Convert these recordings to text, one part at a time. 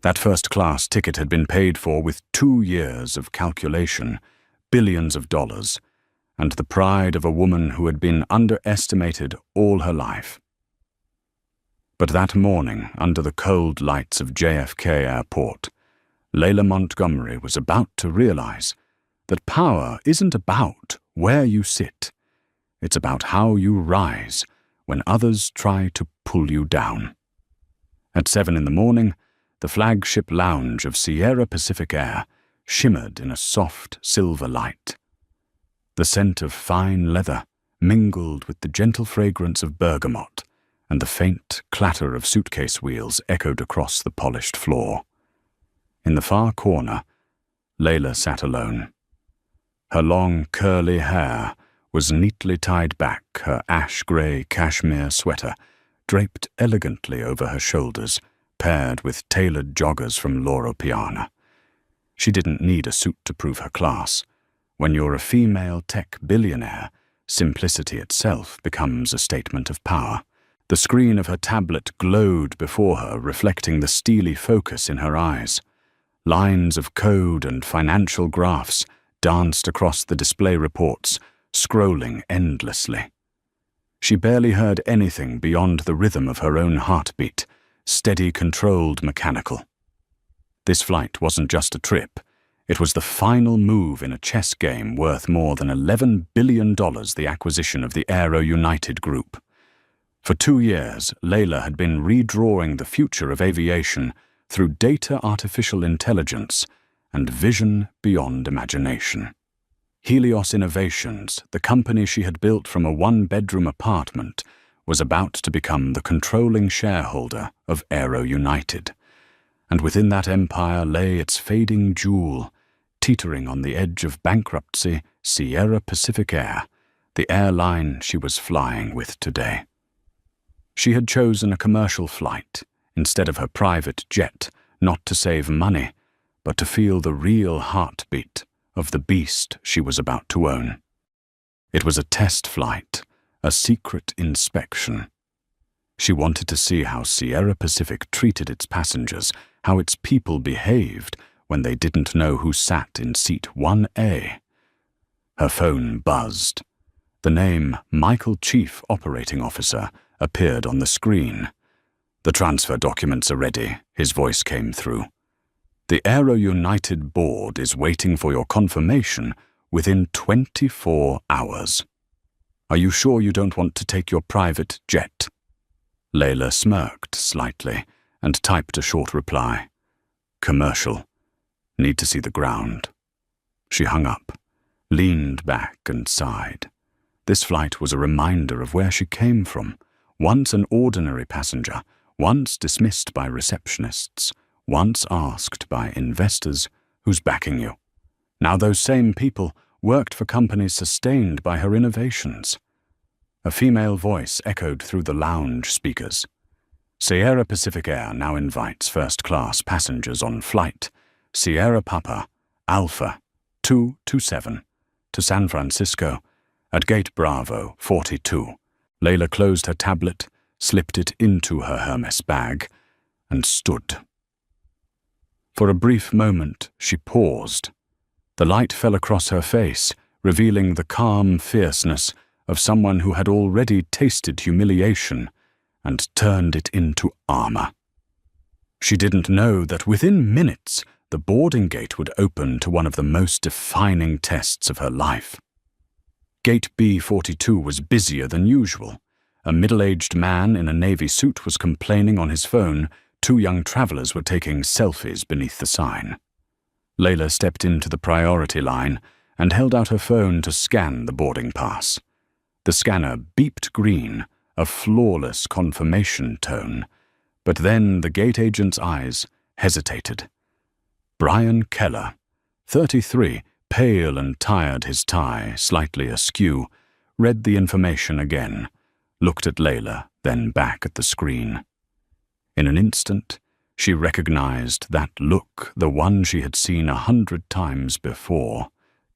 That first-class ticket had been paid for with 2 years of calculation, billions of dollars, and the pride of a woman who had been underestimated all her life. But that morning, under the cold lights of JFK Airport, Layla Montgomery was about to realize that power isn't about where you sit. It's about how you rise when others try to pull you down. At 7 in the morning, the flagship lounge of Sierra Pacific Air shimmered in a soft silver light. The scent of fine leather mingled with the gentle fragrance of bergamot, and the faint clatter of suitcase wheels echoed across the polished floor. In the far corner, Layla sat alone. Her long, curly hair was neatly tied back, her ash-gray cashmere sweater draped elegantly over her shoulders, paired with tailored joggers from Loro Piana. She didn't need a suit to prove her class. When you're a female tech billionaire, simplicity itself becomes a statement of power. The screen of her tablet glowed before her, reflecting the steely focus in her eyes. Lines of code and financial graphs danced across the display reports, scrolling endlessly. She barely heard anything beyond the rhythm of her own heartbeat, steady, controlled, mechanical. This flight wasn't just a trip. It was the final move in a chess game worth more than $11 billion, the acquisition of the Aero United Group. For 2 years, Layla had been redrawing the future of aviation through data artificial intelligence and vision beyond imagination. Helios Innovations, the company she had built from a 1-bedroom apartment, was about to become the controlling shareholder of Aero United. And within that empire lay its fading jewel, teetering on the edge of bankruptcy, Sierra Pacific Air, the airline she was flying with today. She had chosen a commercial flight instead of her private jet, not to save money, but to feel the real heartbeat of the beast she was about to own. It was a test flight, a secret inspection. She wanted to see how Sierra Pacific treated its passengers, how its people behaved when they didn't know who sat in seat 1A. Her phone buzzed. The name Michael Chief Operating Officer appeared on the screen. "The transfer documents are ready," his voice came through. "The Aero United board is waiting for your confirmation within 24 hours. Are you sure you don't want to take your private jet?" Layla smirked slightly and typed a short reply. "Commercial. Need to see the ground." She hung up, leaned back and sighed. This flight was a reminder of where she came from. Once an ordinary passenger, once dismissed by receptionists, once asked by investors, "Who's backing you?" Now those same people worked for companies sustained by her innovations. A female voice echoed through the lounge speakers. "Sierra Pacific Air now invites first-class passengers on flight Sierra Papa Alpha 227 to San Francisco at Gate Bravo 42. Layla closed her tablet, slipped it into her Hermes bag, and stood. For a brief moment, she paused. The light fell across her face, revealing the calm fierceness of someone who had already tasted humiliation and turned it into armor. She didn't know that within minutes the boarding gate would open to one of the most defining tests of her life. Gate B42 was busier than usual. A middle-aged man in a navy suit was complaining on his phone. 2 young travelers were taking selfies beneath the sign. Layla stepped into the priority line and held out her phone to scan the boarding pass. The scanner beeped green, a flawless confirmation tone, but then the gate agent's eyes hesitated. Brian Keller, 33, pale and tired, his tie slightly askew, read the information again, looked at Layla, then back at the screen. In an instant, she recognized that look, the one she had seen 100 times before: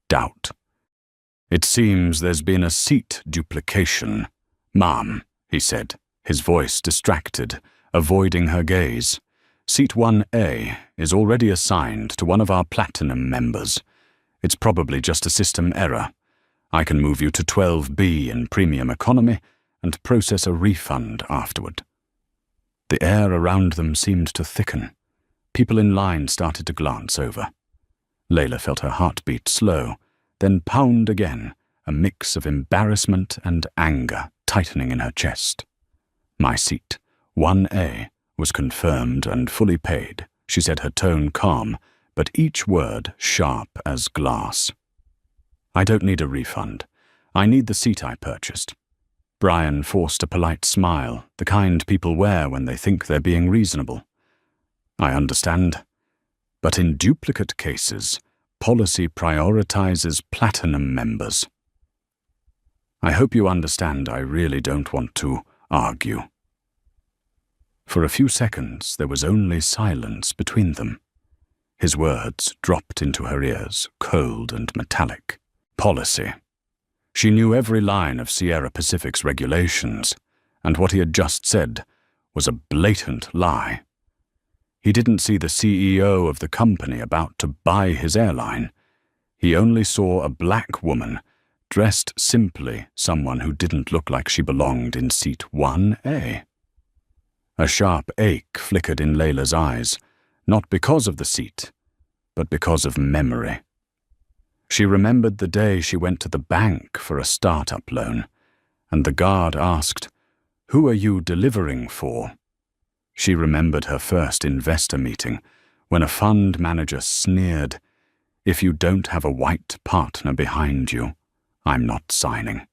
doubt. "It seems there's been a seat duplication, ma'am," he said, his voice distracted, avoiding her gaze. Seat 1A is already assigned to one of our Platinum members. It's probably just a system error. I can move you to 12B in Premium Economy and process a refund afterward." The air around them seemed to thicken. People in line started to glance over. Layla felt her heartbeat slow, then pound again, a mix of embarrassment and anger tightening in her chest. "My seat, 1A, was confirmed and fully paid," she said, her tone calm, but each word sharp as glass. "I don't need a refund. I need the seat I purchased." Brian forced a polite smile, the kind people wear when they think they're being reasonable. "I understand. But in duplicate cases, policy prioritizes Platinum members." "I hope you understand I really don't want to argue." For a few seconds there was only silence between them. His words dropped into her ears, cold and metallic. Policy. She knew every line of Sierra Pacific's regulations, and what he had just said was a blatant lie. He didn't see the CEO of the company about to buy his airline. He only saw a black woman, dressed simply someone who didn't look like she belonged in seat 1A. A sharp ache flickered in Layla's eyes, not because of the seat, but because of memory. She remembered the day she went to the bank for a startup loan, and the guard asked, "Who are you delivering for?" She remembered her first investor meeting, when a fund manager sneered, "If you don't have a white partner behind you, I'm not signing."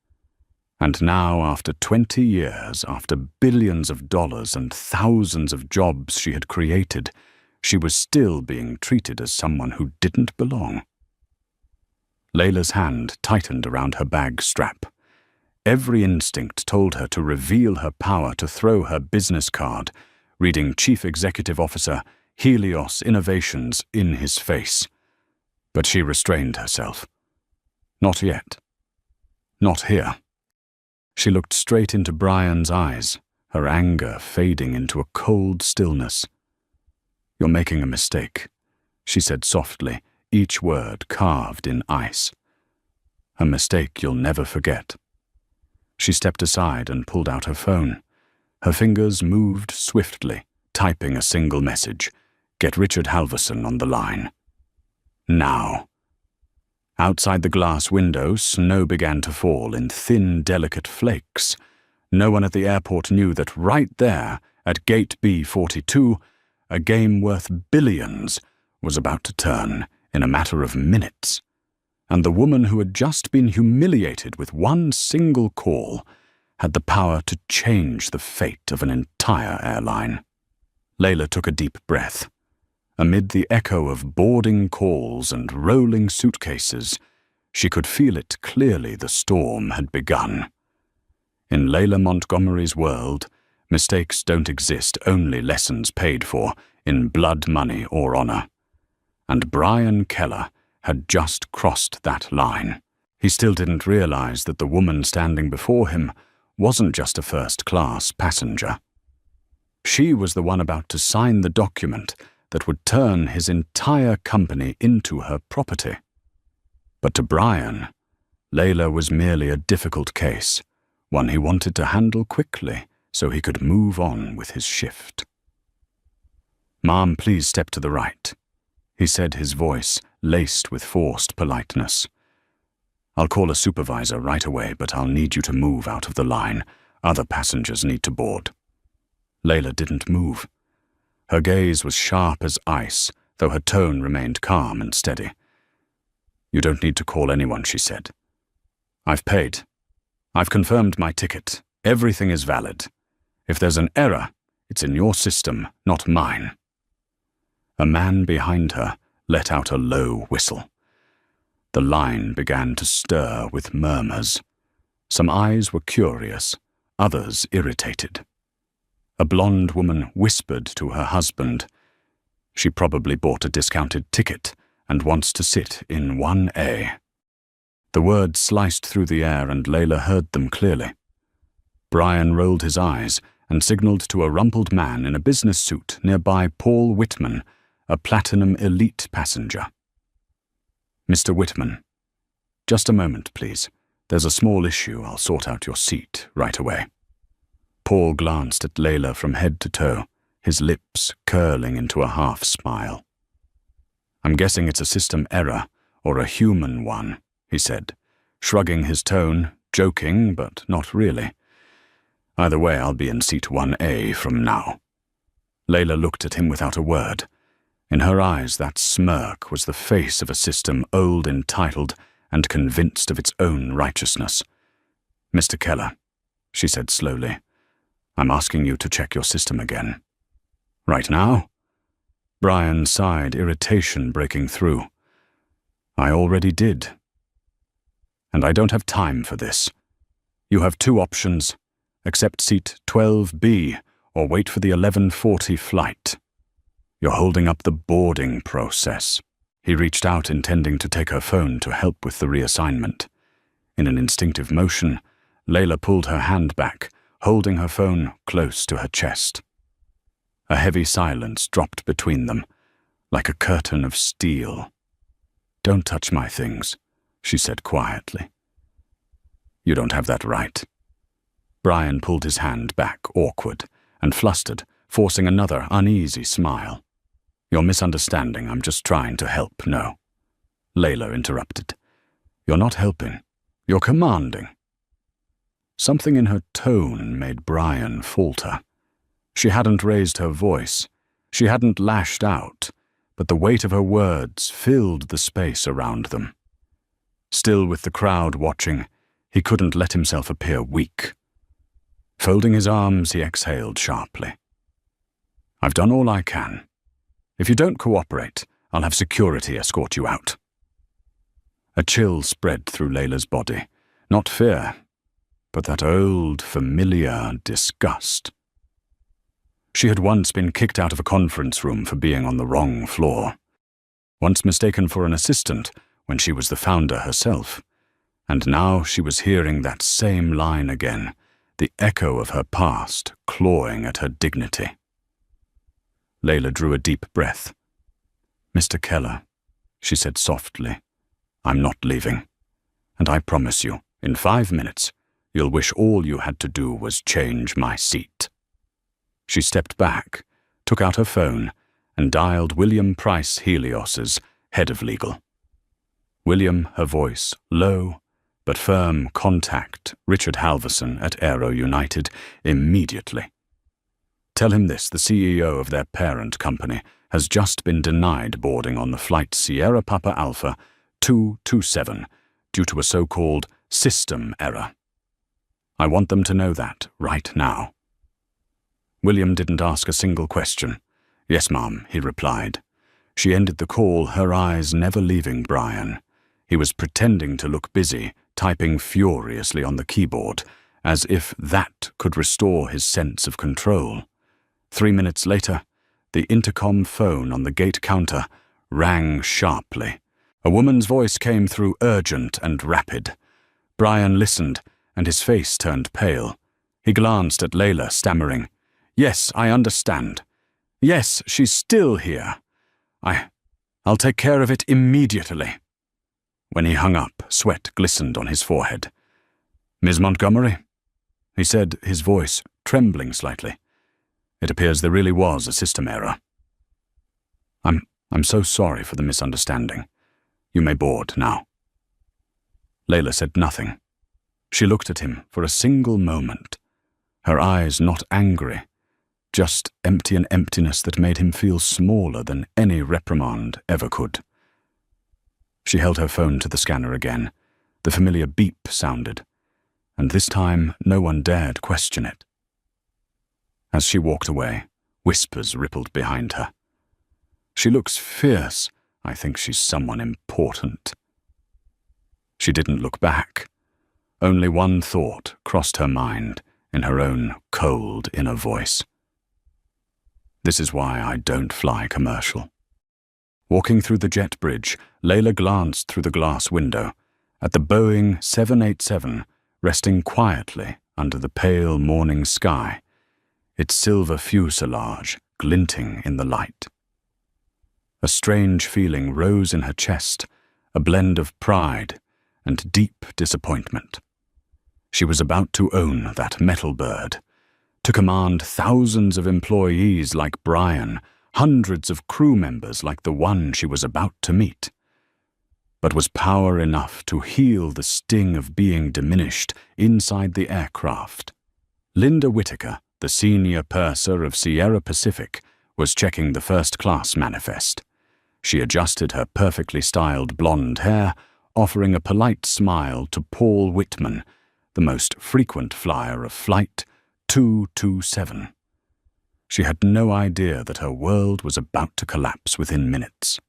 And now, after 20 years, after billions of dollars and thousands of jobs she had created, she was still being treated as someone who didn't belong. Layla's hand tightened around her bag strap. Every instinct told her to reveal her power to throw her business card, reading Chief Executive Officer Helios Innovations in his face. But she restrained herself. Not yet. Not here. She looked straight into Brian's eyes, her anger fading into a cold stillness. "You're making a mistake," she said softly, each word carved in ice. "A mistake you'll never forget." She stepped aside and pulled out her phone. Her fingers moved swiftly, typing a single message. "Get Richard Halverson on the line." Now. Outside the glass window, snow began to fall in thin, delicate flakes. No one at the airport knew that right there, at Gate B42, a game worth billions was about to turn in a matter of minutes. And the woman who had just been humiliated with one single call had the power to change the fate of an entire airline. Layla took a deep breath. Amid the echo of boarding calls and rolling suitcases, she could feel it clearly. The storm had begun. In Layla Montgomery's world, mistakes don't exist, only lessons paid for in blood money or honor. And Brian Keller had just crossed that line. He still didn't realize that the woman standing before him wasn't just a first-class passenger. She was the one about to sign the document that would turn his entire company into her property. But to Brian, Layla was merely a difficult case, one he wanted to handle quickly so he could move on with his shift. "Ma'am, please step to the right," he said, his voice laced with forced politeness. "I'll call a supervisor right away, but I'll need you to move out of the line. Other passengers need to board." Layla didn't move. Her gaze was sharp as ice, though her tone remained calm and steady. "You don't need to call anyone," she said. "I've paid. I've confirmed my ticket. Everything is valid. If there's an error, it's in your system, not mine." A man behind her let out a low whistle. The line began to stir with murmurs. Some eyes were curious, others irritated. A blonde woman whispered to her husband, "She probably bought a discounted ticket and wants to sit in 1A. The words sliced through the air and Layla heard them clearly. Brian rolled his eyes and signaled to a rumpled man in a business suit nearby Paul Whitman, a Platinum Elite passenger. "Mr. Whitman, just a moment, please. There's a small issue. I'll sort out your seat right away." Paul glanced at Layla from head to toe, his lips curling into a half-smile. "I'm guessing it's a system error, or a human one," he said, shrugging his tone, joking but not really. "Either way, I'll be in seat 1A from now." Layla looked at him without a word. In her eyes, that smirk was the face of a system old, entitled, and convinced of its own righteousness. "Mr. Keller," she said slowly, "I'm asking you to check your system again." "Right now?" Brian sighed, irritation breaking through. "I already did. And I don't have time for this. You have two options. Accept seat 12B or wait for the 11:40 flight. You're holding up the boarding process." He reached out, intending to take her phone to help with the reassignment. In an instinctive motion, Layla pulled her hand back, holding her phone close to her chest. A heavy silence dropped between them, like a curtain of steel. "Don't touch my things," she said quietly. "You don't have that right." Brian pulled his hand back, awkward and flustered, forcing another uneasy smile. "You're misunderstanding. I'm just trying to help." "No," Layla interrupted. "You're not helping. You're commanding." Something in her tone made Brian falter. She hadn't raised her voice. She hadn't lashed out, but the weight of her words filled the space around them. Still with the crowd watching, he couldn't let himself appear weak. Folding his arms, he exhaled sharply. "I've done all I can. If you don't cooperate, I'll have security escort you out." A chill spread through Layla's body. Not fear, but that old, familiar disgust. She had once been kicked out of a conference room for being on the wrong floor. Once mistaken for an assistant when she was the founder herself. And now she was hearing that same line again, the echo of her past clawing at her dignity. Layla drew a deep breath. "Mr. Keller," she said softly, "I'm not leaving. And I promise you, in 5 minutes, you'll wish all you had to do was change my seat." She stepped back, took out her phone, and dialed William Price Helios's head of legal. William, her voice low but firm, contact Richard Halverson at Aero United immediately. "Tell him this: the CEO of their parent company has just been denied boarding on the flight Sierra Papa Alpha 227 due to a so-called system error. I want them to know that right now." William didn't ask a single question. "Yes, ma'am," he replied. She ended the call, her eyes never leaving Brian. He was pretending to look busy, typing furiously on the keyboard, as if that could restore his sense of control. 3 minutes later, the intercom phone on the gate counter rang sharply. A woman's voice came through, urgent and rapid. Brian listened, and his face turned pale. He glanced at Layla, stammering, "Yes, I understand. Yes, she's still here. I'll take care of it immediately." When he hung up, sweat glistened on his forehead. "Ms. Montgomery?" he said, his voice trembling slightly. "It appears there really was a system error." I'm so sorry for the misunderstanding. You may board now." Layla said nothing. She looked at him for a single moment, her eyes not angry, just empty, an emptiness that made him feel smaller than any reprimand ever could. She held her phone to the scanner again. The familiar beep sounded, and this time no one dared question it. As she walked away, whispers rippled behind her. "She looks fierce. I think she's someone important." She didn't look back. Only one thought crossed her mind in her own cold inner voice. "This is why I don't fly commercial." Walking through the jet bridge, Layla glanced through the glass window at the Boeing 787 resting quietly under the pale morning sky. its silver fuselage glinting in the light. A strange feeling rose in her chest, a blend of pride and deep disappointment. She was about to own that metal bird, to command thousands of employees like Brian, hundreds of crew members like the one she was about to meet. But was power enough to heal the sting of being diminished inside the aircraft? Linda Whitaker, the senior purser of Sierra Pacific, was checking the first-class manifest. She adjusted her perfectly styled blonde hair, offering a polite smile to Paul Whitman, the most frequent flyer of Flight 227. She had no idea that her world was about to collapse within minutes.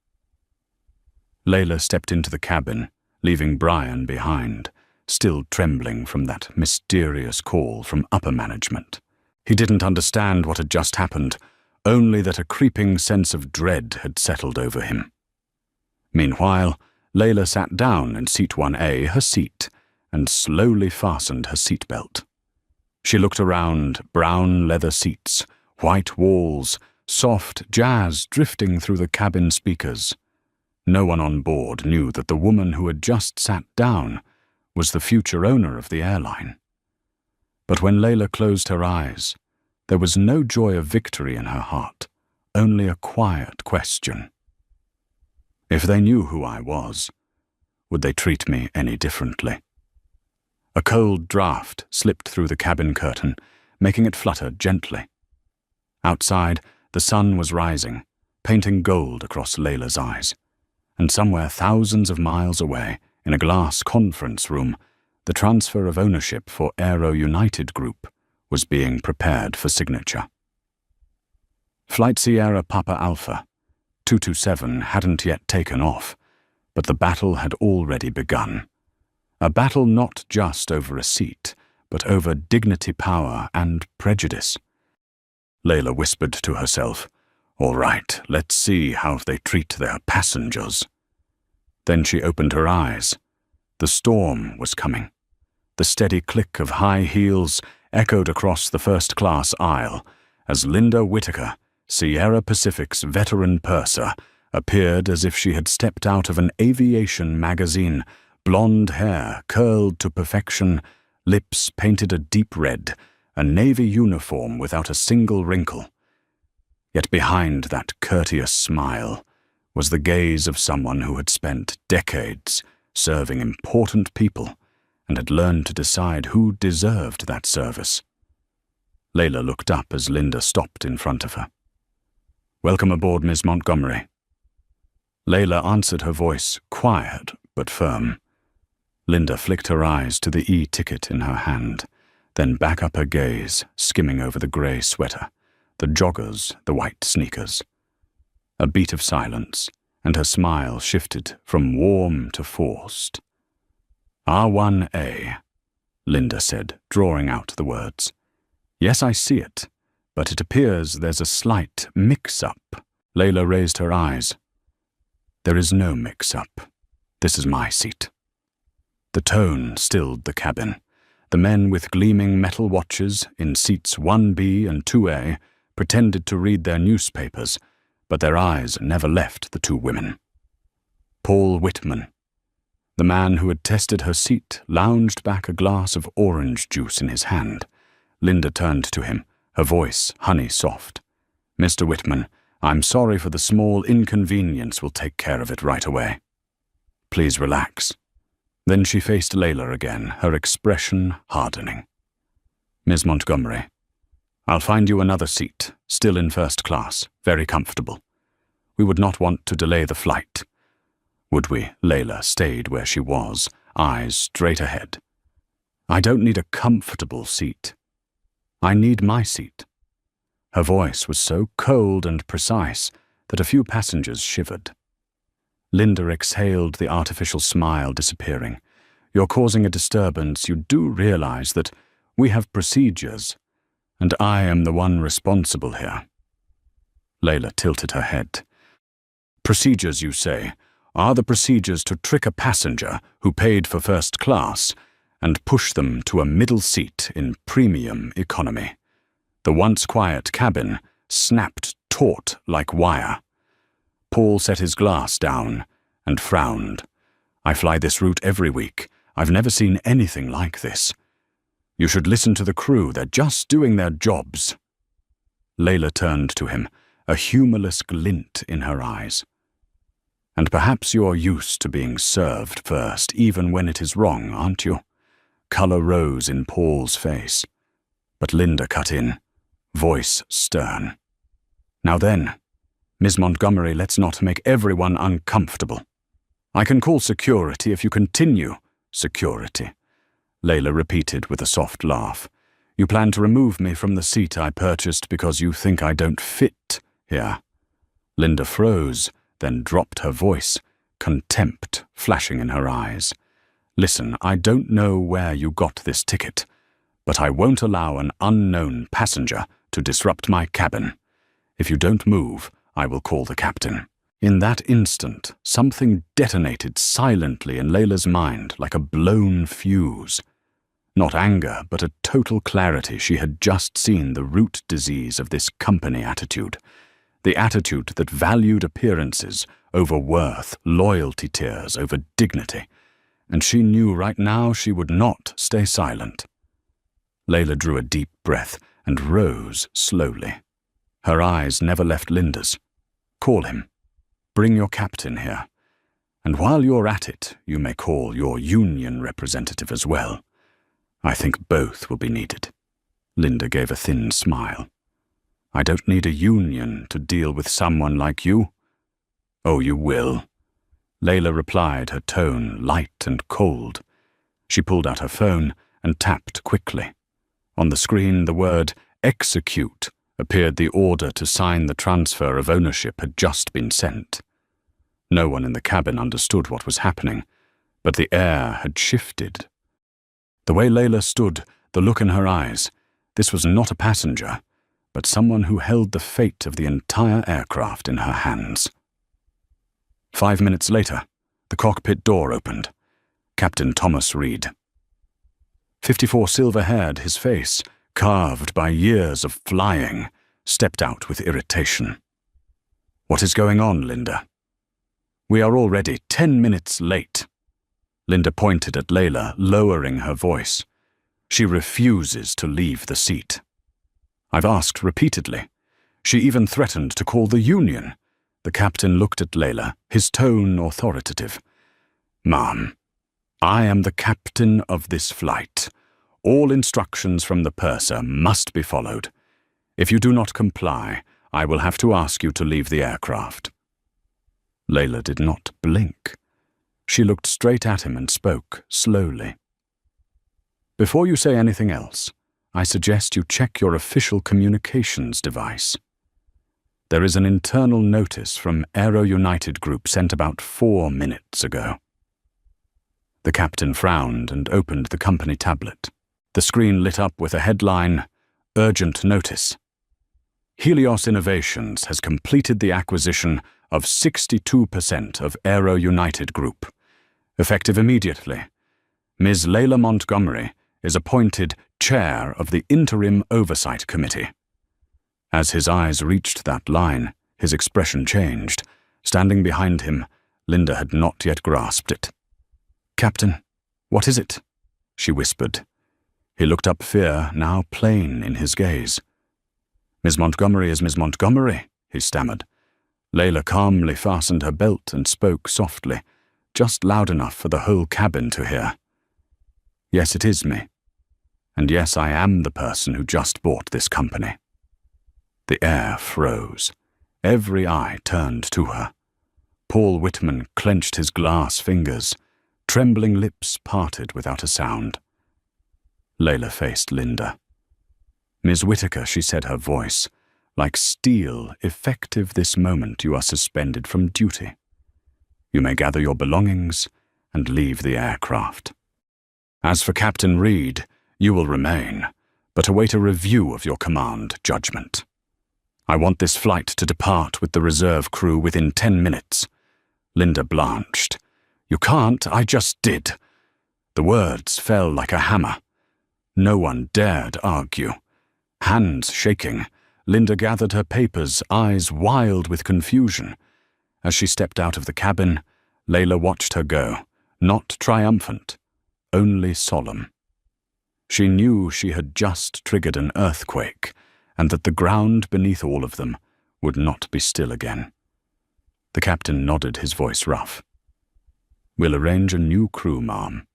Layla stepped into the cabin, leaving Brian behind, still trembling from that mysterious call from upper management. He didn't understand what had just happened, only that a creeping sense of dread had settled over him. Meanwhile, Layla sat down in seat 1A, her seat, and slowly fastened her seatbelt. She looked around, brown leather seats, white walls, soft jazz drifting through the cabin speakers. No one on board knew that the woman who had just sat down was the future owner of the airline. But when Layla closed her eyes, there was no joy of victory in her heart, only a quiet question. If they knew who I was, would they treat me any differently? A cold draft slipped through the cabin curtain, making it flutter gently. Outside, the sun was rising, painting gold across Layla's eyes. And somewhere thousands of miles away, in a glass conference room, the transfer of ownership for Aero United Group was being prepared for signature. Flight Sierra Papa Alpha 227 hadn't yet taken off, but the battle had already begun. A battle not just over a seat, but over dignity, power, and prejudice. Layla whispered to herself, "All right, let's see how they treat their passengers." Then she opened her eyes. The storm was coming. The steady click of high heels echoed across the first-class aisle as Linda Whitaker, Sierra Pacific's veteran purser, appeared as if she had stepped out of an aviation magazine, blonde hair curled to perfection, lips painted a deep red, a navy uniform without a single wrinkle. Yet behind that courteous smile was the gaze of someone who had spent decades serving important people and had learned to decide who deserved that service. Layla looked up as Linda stopped in front of her. "Welcome aboard, Ms. Montgomery." Layla answered her voice, quiet but firm. Linda flicked her eyes to the e-ticket in her hand, then back up her gaze, skimming over the grey sweater, the joggers, the white sneakers. A beat of silence, and her smile shifted from warm to forced. "R1A," Linda said, drawing out the words. "Yes, I see it, but it appears there's a slight mix-up." Layla raised her eyes. "There is no mix-up. This is my seat." The tone stilled the cabin. The men with gleaming metal watches in seats 1B and 2A pretended to read their newspapers, but their eyes never left the two women. Paul Whitman, the man who had tested her seat, lounged back a glass of orange juice in his hand. Linda turned to him, her voice honey-soft. "Mr. Whitman, I'm sorry for the small inconvenience. We'll take care of it right away. Please relax." Then she faced Layla again, her expression hardening. "Ms. Montgomery, I'll find you another seat, still in first class, very comfortable. We would not want to delay the flight." Would we? Layla stayed where she was, eyes straight ahead. "I don't need a comfortable seat. I need my seat." Her voice was so cold and precise that a few passengers shivered. Linda exhaled, the artificial smile disappearing. "You're causing a disturbance. You do realize that we have procedures, and I am the one responsible here." Layla tilted her head. "Procedures, you say, are the procedures to trick a passenger who paid for first class and push them to a middle seat in premium economy. The once quiet cabin snapped taut like wire. Paul set his glass down and frowned. I fly this route every week. I've never seen anything like this. You should listen to the crew. They're just doing their jobs. Layla turned to him, a humorless glint in her eyes. And perhaps you're used to being served first, even when it is wrong, aren't you? Color rose in Paul's face. But Linda cut in, voice stern. Now then, Miss Montgomery, let's not make everyone uncomfortable. I can call security if you continue. Security, Layla repeated with a soft laugh. You plan to remove me from the seat I purchased because you think I don't fit here. Linda froze, then dropped her voice, contempt flashing in her eyes. Listen, I don't know where you got this ticket, but I won't allow an unknown passenger to disrupt my cabin. If you don't move, I will call the captain. In that instant, something detonated silently in Layla's mind like a blown fuse. Not anger, but a total clarity. She had just seen the root disease of this company attitude. The attitude that valued appearances over worth, loyalty tiers over dignity. And she knew right now she would not stay silent. Layla drew a deep breath and rose slowly. Her eyes never left Linda's. Call him. Bring your captain here. And while you're at it, you may call your union representative as well. I think both will be needed. Linda gave a thin smile. I don't need a union to deal with someone like you. Oh, you will. Layla replied, her tone light and cold. She pulled out her phone and tapped quickly. On the screen, the word execute appeared. The order to sign the transfer of ownership had just been sent. No one in the cabin understood what was happening, but the air had shifted. The way Layla stood, the look in her eyes, this was not a passenger, but someone who held the fate of the entire aircraft in her hands. 5 minutes later, the cockpit door opened. Captain Thomas Reed. 54 silver-haired, his face, carved by years of flying, stepped out with irritation. What is going on, Linda? We are already 10 minutes late. Linda pointed at Layla, lowering her voice. She refuses to leave the seat. I've asked repeatedly. She even threatened to call the union. The captain looked at Layla, his tone authoritative. Ma'am, I am the captain of this flight. All instructions from the purser must be followed. If you do not comply, I will have to ask you to leave the aircraft. Layla did not blink. She looked straight at him and spoke slowly. Before you say anything else, I suggest you check your official communications device. There is an internal notice from Aero United Group sent about 4 minutes ago. The captain frowned and opened the company tablet. The screen lit up with a headline, Urgent Notice. Helios Innovations has completed the acquisition of 62% of Aero United Group. Effective immediately, Ms. Layla Montgomery is appointed chair of the Interim Oversight Committee. As his eyes reached that line, his expression changed. Standing behind him, Linda had not yet grasped it. Captain, what is it? She whispered. He looked up, fear now plain in his gaze. Miss Montgomery is Miss Montgomery, he stammered. Layla calmly fastened her belt and spoke softly, just loud enough for the whole cabin to hear. Yes, it is me. And yes, I am the person who just bought this company. The air froze. Every eye turned to her. Paul Whitman clenched his glass fingers. Trembling lips parted without a sound. Layla faced Linda. Ms. Whitaker, she said, her voice, like steel, effective this moment you are suspended from duty. You may gather your belongings and leave the aircraft. As for Captain Reed, you will remain, but await a review of your command judgment. I want this flight to depart with the reserve crew within 10 minutes. Linda blanched. You can't, I just did. The words fell like a hammer. No one dared argue. Hands shaking, Linda gathered her papers, eyes wild with confusion. As she stepped out of the cabin, Layla watched her go, not triumphant, only solemn. She knew she had just triggered an earthquake, and that the ground beneath all of them would not be still again. The captain nodded, his voice rough. "We'll arrange a new crew, ma'am."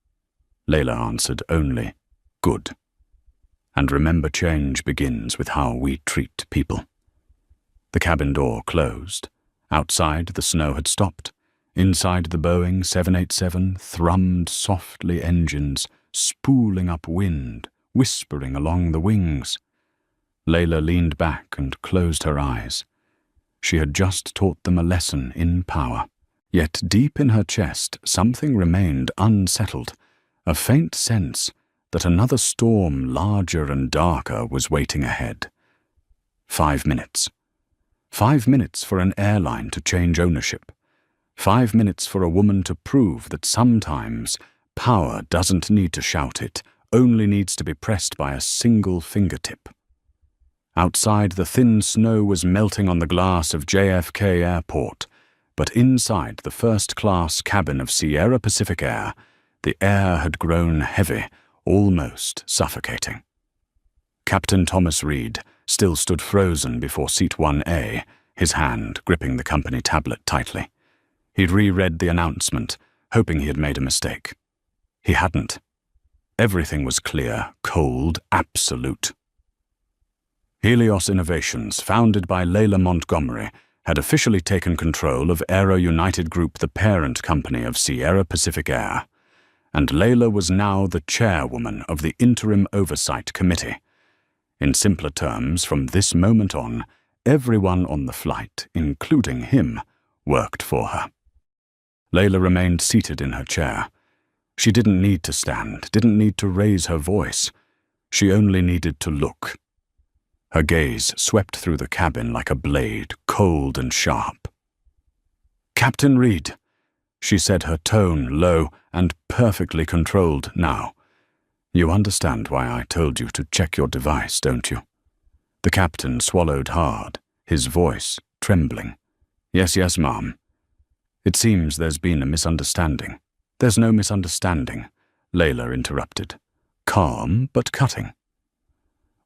Layla answered only, "Good. And remember, change begins with how we treat people." The cabin door closed. Outside, the snow had stopped. Inside, the Boeing 787 thrummed softly, engines spooling up wind, whispering along the wings. Layla leaned back and closed her eyes. She had just taught them a lesson in power. Yet deep in her chest, something remained unsettled, a faint sense that another storm larger and darker was waiting ahead. 5 minutes. 5 minutes for an airline to change ownership. 5 minutes for a woman to prove that sometimes power doesn't need to shout, it only needs to be pressed by a single fingertip. Outside, the thin snow was melting on the glass of JFK Airport, but inside the first-class cabin of Sierra Pacific Air, the air had grown heavy, almost suffocating. Captain Thomas Reed still stood frozen before seat 1A, his hand gripping the company tablet tightly. He'd reread the announcement, hoping he had made a mistake. He hadn't. Everything was clear, cold, absolute. Helios Innovations, founded by Layla Montgomery, had officially taken control of Aero United Group, the parent company of Sierra Pacific Air, and Layla was now the chairwoman of the Interim Oversight Committee. In simpler terms, from this moment on, everyone on the flight, including him, worked for her. Layla remained seated in her chair. She didn't need to stand, didn't need to raise her voice. She only needed to look. Her gaze swept through the cabin like a blade, cold and sharp. "Captain Reed," she said, her tone low and perfectly controlled now. "You understand why I told you to check your device, don't you?" The captain swallowed hard, his voice trembling. Yes, ma'am." "It seems there's been a misunderstanding." "There's no misunderstanding," Layla interrupted, calm but cutting.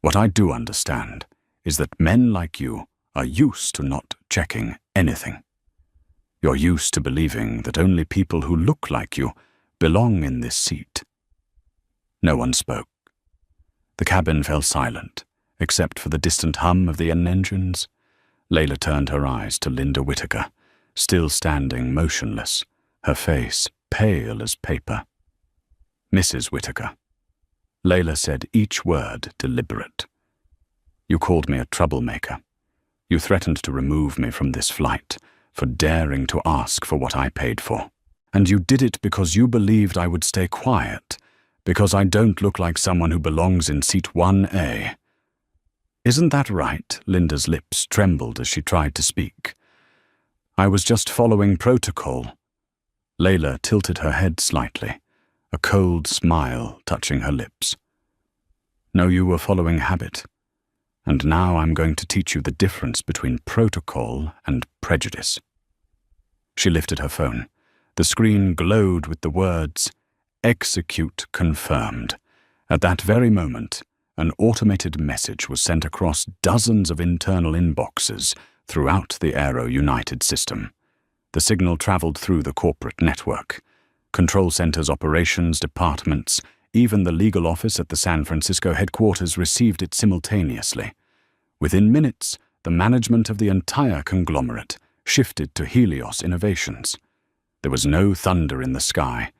"What I do understand is that men like you are used to not checking anything. You're used to believing that only people who look like you belong in this seat." No one spoke. The cabin fell silent, except for the distant hum of the engines. Layla turned her eyes to Linda Whittaker, still standing motionless, her face pale as paper. "Mrs. Whittaker." Layla said each word deliberate. "You called me a troublemaker. You threatened to remove me from this flight for daring to ask for what I paid for. And you did it because you believed I would stay quiet, because I don't look like someone who belongs in seat 1A. Isn't that right?" Linda's lips trembled as she tried to speak. "I was just following protocol." Layla tilted her head slightly, a cold smile touching her lips. "No, you were following habit. And now I'm going to teach you the difference between protocol and prejudice." She lifted her phone. The screen glowed with the words, "Execute confirmed." At that very moment, an automated message was sent across dozens of internal inboxes throughout the Aero United system. The signal traveled through the corporate network. Control centers, operations departments, even the legal office at the San Francisco headquarters received it simultaneously. Within minutes, the management of the entire conglomerate shifted to Helios Innovations. There was no thunder in the sky,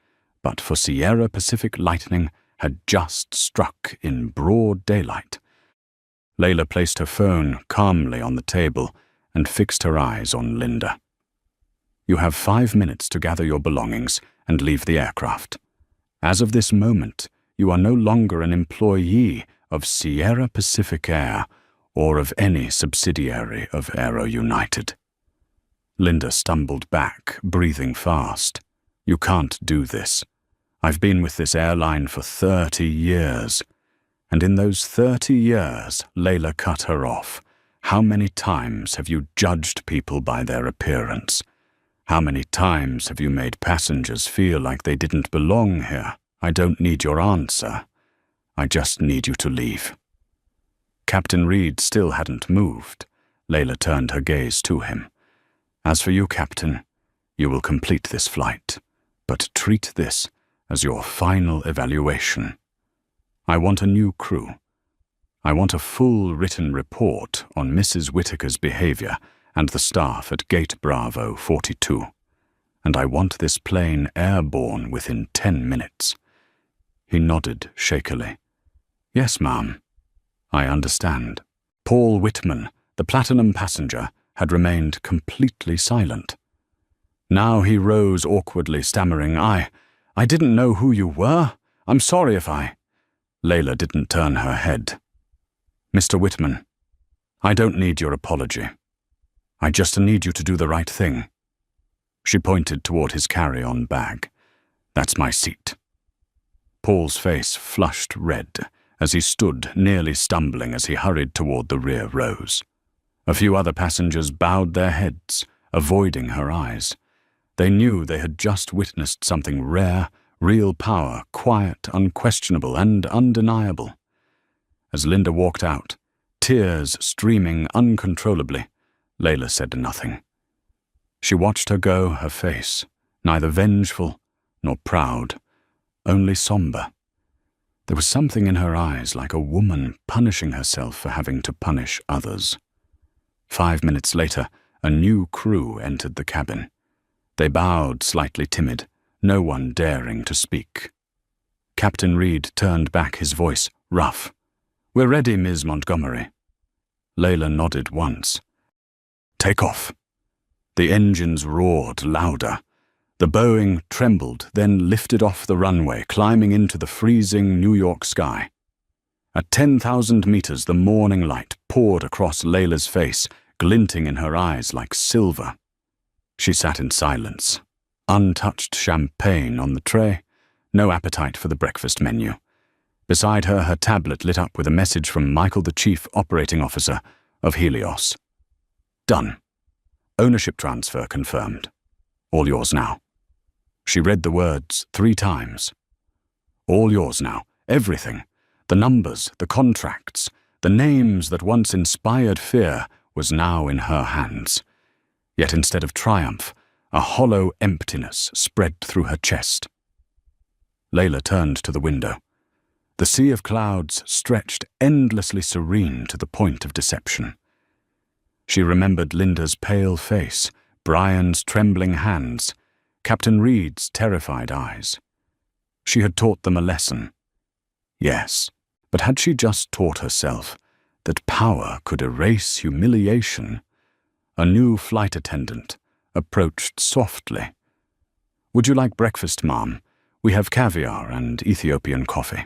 but for Sierra Pacific lightning had just struck in broad daylight. Layla placed her phone calmly on the table and fixed her eyes on Linda. "You have 5 minutes to gather your belongings and leave the aircraft. As of this moment, you are no longer an employee of Sierra Pacific Air or of any subsidiary of Aero United." Linda stumbled back, breathing fast. "You can't do this. I've been with this airline for 30 years. And in those 30 years, Layla cut her off. How many times have you judged people by their appearance? How many times have you made passengers feel like they didn't belong here? I don't need your answer. I just need you to leave. Captain Reed still hadn't moved. Layla turned her gaze to him. As for you, Captain, you will complete this flight, but treat this as your final evaluation. I want a new crew. I want a full written report on Mrs. Whittaker's behavior and the staff at Gate Bravo 42. And I want this plane airborne within 10 minutes. He nodded shakily. Yes, ma'am. I understand. Paul Whitman, the platinum passenger, had remained completely silent. Now he rose awkwardly, stammering, I didn't know who you were. I'm sorry if I... Layla didn't turn her head. Mr. Whitman, I don't need your apology. I just need you to do the right thing. She pointed toward his carry-on bag. That's my seat. Paul's face flushed red as he stood, nearly stumbling as he hurried toward the rear rows. A few other passengers bowed their heads, avoiding her eyes. They knew they had just witnessed something rare, real power, quiet, unquestionable, and undeniable. As Linda walked out, tears streaming uncontrollably, Layla said nothing. She watched her go, her face, neither vengeful nor proud, only somber. There was something in her eyes like a woman punishing herself for having to punish others. 5 minutes later, a new crew entered the cabin. They bowed, slightly timid, no one daring to speak. Captain Reed turned back, his voice rough. We're ready, Ms. Montgomery. Layla nodded once. Take off. The engines roared louder. The Boeing trembled, then lifted off the runway, climbing into the freezing New York sky. At 10,000 meters, the morning light poured across Layla's face, glinting in her eyes like silver. She sat in silence. Untouched champagne on the tray, no appetite for the breakfast menu. Beside her, her tablet lit up with a message from Michael, the Chief Operating Officer of Helios. Done. Ownership transfer confirmed. All yours now. She read the words 3 times. All yours now. Everything. The numbers, the contracts, the names that once inspired fear was now in her hands. Yet instead of triumph, a hollow emptiness spread through her chest. Layla turned to the window. The sea of clouds stretched endlessly serene to the point of deception. She remembered Linda's pale face, Brian's trembling hands, Captain Reed's terrified eyes. She had taught them a lesson. Yes, but had she just taught herself that power could erase humiliation? A new flight attendant approached softly. Would you like breakfast, ma'am? We have caviar and Ethiopian coffee.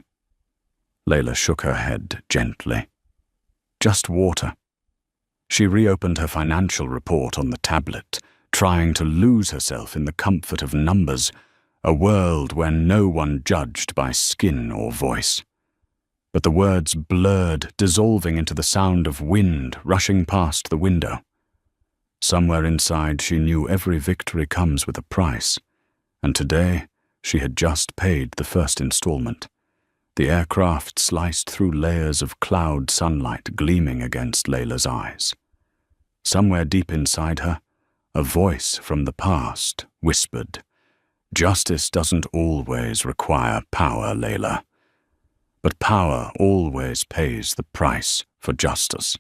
Layla shook her head gently. Just water. She reopened her financial report on the tablet, trying to lose herself in the comfort of numbers, a world where no one judged by skin or voice. But the words blurred, dissolving into the sound of wind rushing past the window. Somewhere inside she knew every victory comes with a price, and today she had just paid the first installment. The aircraft sliced through layers of cloud sunlight gleaming against Layla's eyes. Somewhere deep inside her, a voice from the past whispered, Justice doesn't always require power, Layla, but power always pays the price for justice.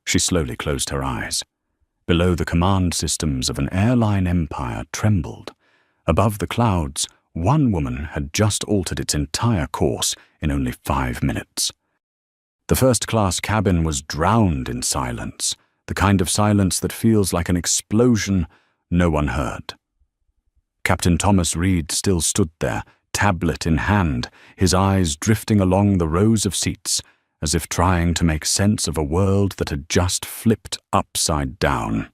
She slowly closed her eyes. Below, the command systems of an airline empire trembled. Above the clouds, one woman had just altered its entire course in only 5 minutes. The first-class cabin was drowned in silence, the kind of silence that feels like an explosion no one heard. Captain Thomas Reed still stood there, tablet in hand, his eyes drifting along the rows of seats, as if trying to make sense of a world that had just flipped upside down.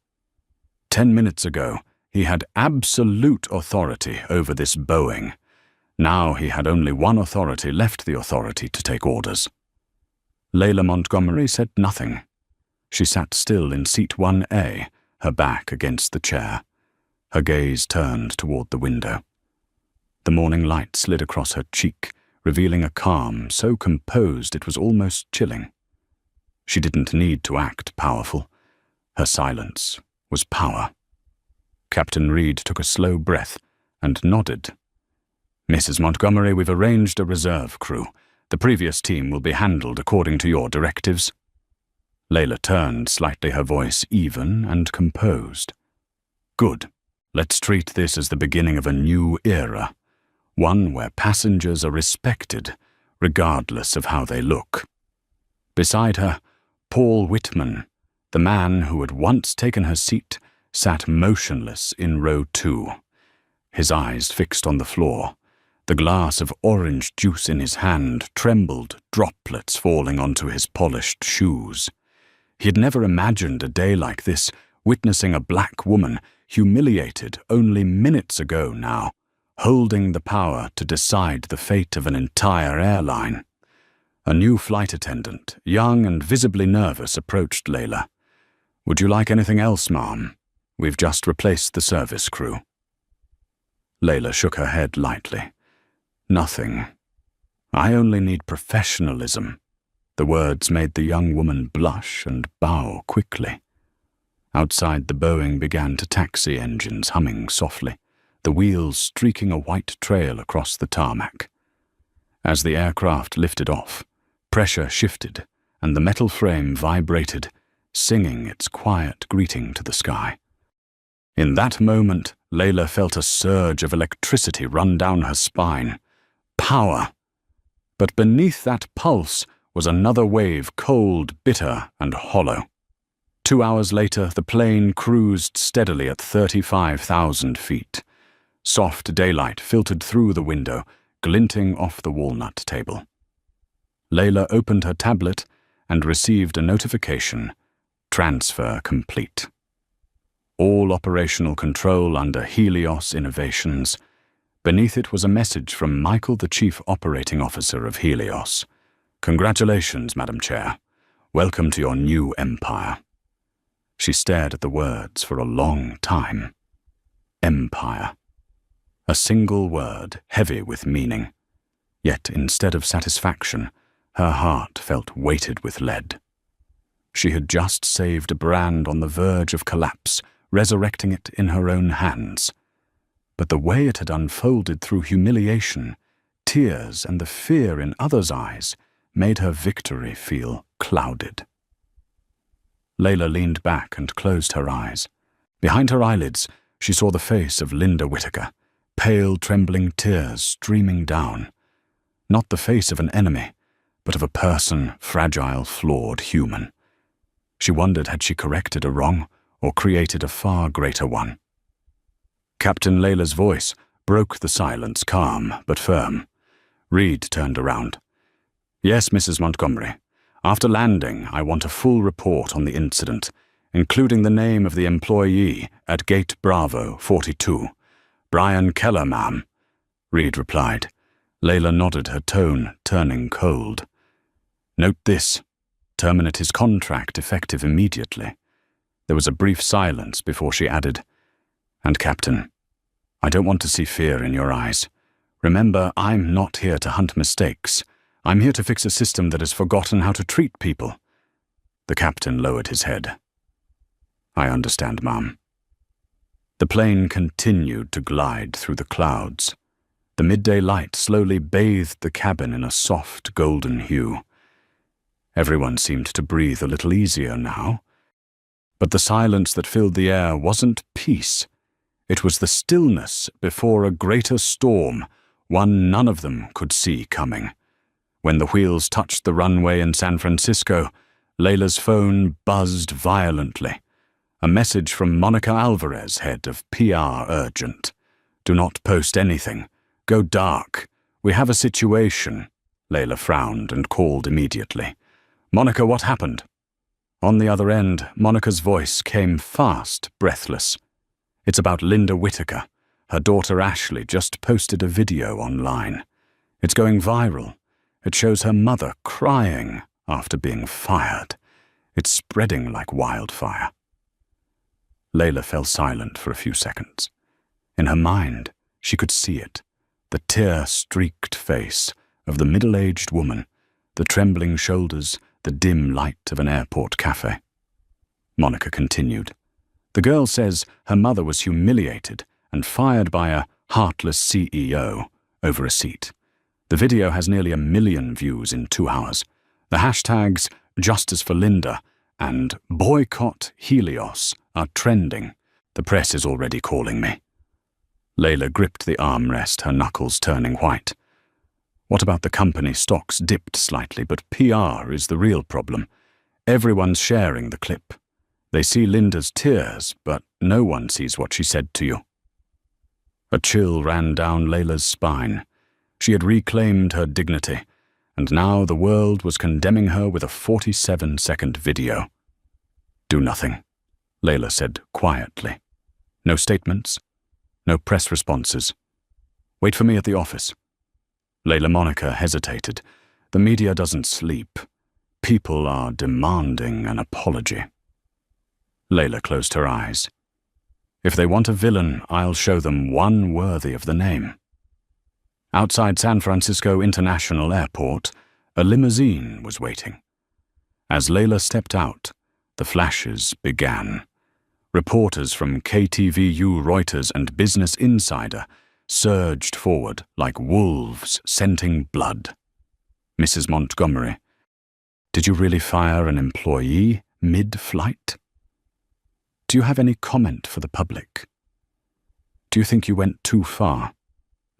10 minutes ago, he had absolute authority over this Boeing. Now he had only one authority left, the authority to take orders. Layla Montgomery said nothing. She sat still in seat 1A, her back against the chair, her gaze turned toward the window. The morning light slid across her cheek, revealing a calm so composed it was almost chilling. She didn't need to act powerful. Her silence was power. Captain Reed took a slow breath and nodded. "Mrs. Montgomery, we've arranged a reserve crew. The previous team will be handled according to your directives." Layla turned slightly, her voice even and composed. "Good. Let's treat this as the beginning of a new era, one where passengers are respected, regardless of how they look." Beside her, Paul Whitman, the man who had once taken her seat, sat motionless in row 2, his eyes fixed on the floor. The glass of orange juice in his hand trembled, droplets falling onto his polished shoes. He had never imagined a day like this, witnessing a black woman, humiliated only minutes ago now, holding the power to decide the fate of an entire airline. A new flight attendant, young and visibly nervous, approached Layla. "Would you like anything else, ma'am? We've just replaced the service crew." Layla shook her head lightly. "Nothing. I only need professionalism." The words made the young woman blush and bow quickly. Outside, the Boeing began to taxi, engines humming softly, the wheels streaking a white trail across the tarmac. As the aircraft lifted off, pressure shifted and the metal frame vibrated, singing its quiet greeting to the sky. In that moment, Layla felt a surge of electricity run down her spine. Power! But beneath that pulse was another wave, cold, bitter, and hollow. 2 hours later, the plane cruised steadily at 35,000 feet. Soft daylight filtered through the window, glinting off the walnut table. Layla opened her tablet and received a notification: transfer complete. All operational control under Helios Innovations. Beneath it was a message from Michael, the Chief Operating Officer of Helios. "Congratulations, Madam Chair. Welcome to your new empire." She stared at the words for a long time. Empire. A single word, heavy with meaning. Yet instead of satisfaction, her heart felt weighted with lead. She had just saved a brand on the verge of collapse, resurrecting it in her own hands. But the way it had unfolded through humiliation, tears, and the fear in others' eyes made her victory feel clouded. Layla leaned back and closed her eyes. Behind her eyelids, she saw the face of Linda Whittaker, pale, trembling tears streaming down. Not the face of an enemy, but of a person, fragile, flawed human. She wondered, had she corrected a wrong or created a far greater one? Captain Layla's voice broke the silence, calm but firm. Reed turned around. "Yes, Mrs. Montgomery. After landing, I want a full report on the incident, including the name of the employee at Gate Bravo 42. Brian Keller, ma'am," Reed replied. Layla nodded, her tone turning cold. "Note this. Terminate his contract effective immediately." There was a brief silence before she added, "And Captain, I don't want to see fear in your eyes. Remember, I'm not here to hunt mistakes. I'm here to fix a system that has forgotten how to treat people." The captain lowered his head. "I understand, ma'am." The plane continued to glide through the clouds. The midday light slowly bathed the cabin in a soft golden hue. Everyone seemed to breathe a little easier now. But the silence that filled the air wasn't peace. It was the stillness before a greater storm, one none of them could see coming. When the wheels touched the runway in San Francisco, Layla's phone buzzed violently. A message from Monica Alvarez, head of PR, urgent. "Do not post anything. Go dark. We have a situation." Layla frowned and called immediately. "Monica, what happened?" On the other end, Monica's voice came fast, breathless. "It's about Linda Whittaker. her daughter Ashley just posted a video online. It's going viral. It shows her mother crying after being fired. It's spreading like wildfire. Layla fell silent for a few seconds. In her mind, she could see it, the tear-streaked face of the middle-aged woman, the trembling shoulders, the dim light of an airport cafe. Monica continued. The girl says her mother was humiliated and fired by a heartless CEO over a seat. The video has nearly 1 million views in 2 hours. The hashtags Justice for Linda and Boycott Helios are trending. The press is already calling me. Layla gripped the armrest, her knuckles turning white. What about the company? Stocks dipped slightly, but PR is the real problem. Everyone's sharing the clip. They see Linda's tears, but no one sees what she said to you. A chill ran down Layla's spine. She had reclaimed her dignity, and now the world was condemning her with a 47-second video. Do nothing, Layla said quietly. No statements, no press responses. Wait for me at the office. Layla Monica hesitated. The media doesn't sleep. People are demanding an apology. Layla closed her eyes. If they want a villain, I'll show them one worthy of the name. Outside San Francisco International Airport, a limousine was waiting. As Layla stepped out, the flashes began. Reporters from KTVU, Reuters, and Business Insider surged forward like wolves scenting blood. Mrs. Montgomery, did you really fire an employee mid-flight? Do you have any comment for the public? Do you think you went too far?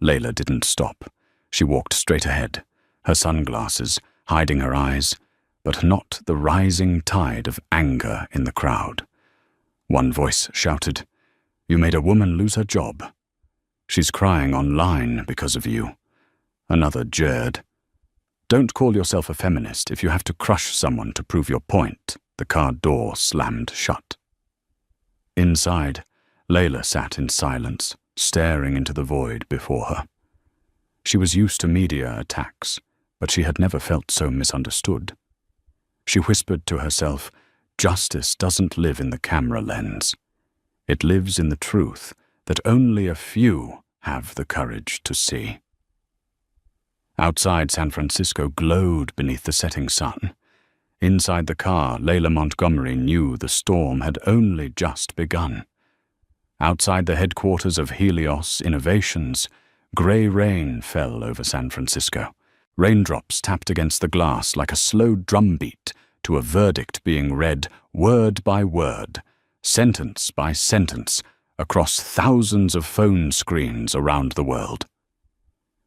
Layla didn't stop. She walked straight ahead, her sunglasses hiding her eyes, but not the rising tide of anger in the crowd. One voice shouted, "You made a woman lose her job. She's crying online because of you." Another jeered, "Don't call yourself a feminist if you have to crush someone to prove your point." The car door slammed shut. Inside, Layla sat in silence, staring into the void before her. She was used to media attacks, but she had never felt so misunderstood. She whispered to herself, justice doesn't live in the camera lens. It lives in the truth that only a few have the courage to see. Outside, San Francisco glowed beneath the setting sun. Inside the car, Layla Montgomery knew the storm had only just begun. Outside the headquarters of Helios Innovations, grey rain fell over San Francisco. Raindrops tapped against the glass like a slow drumbeat to a verdict being read word by word, sentence by sentence, across thousands of phone screens around the world.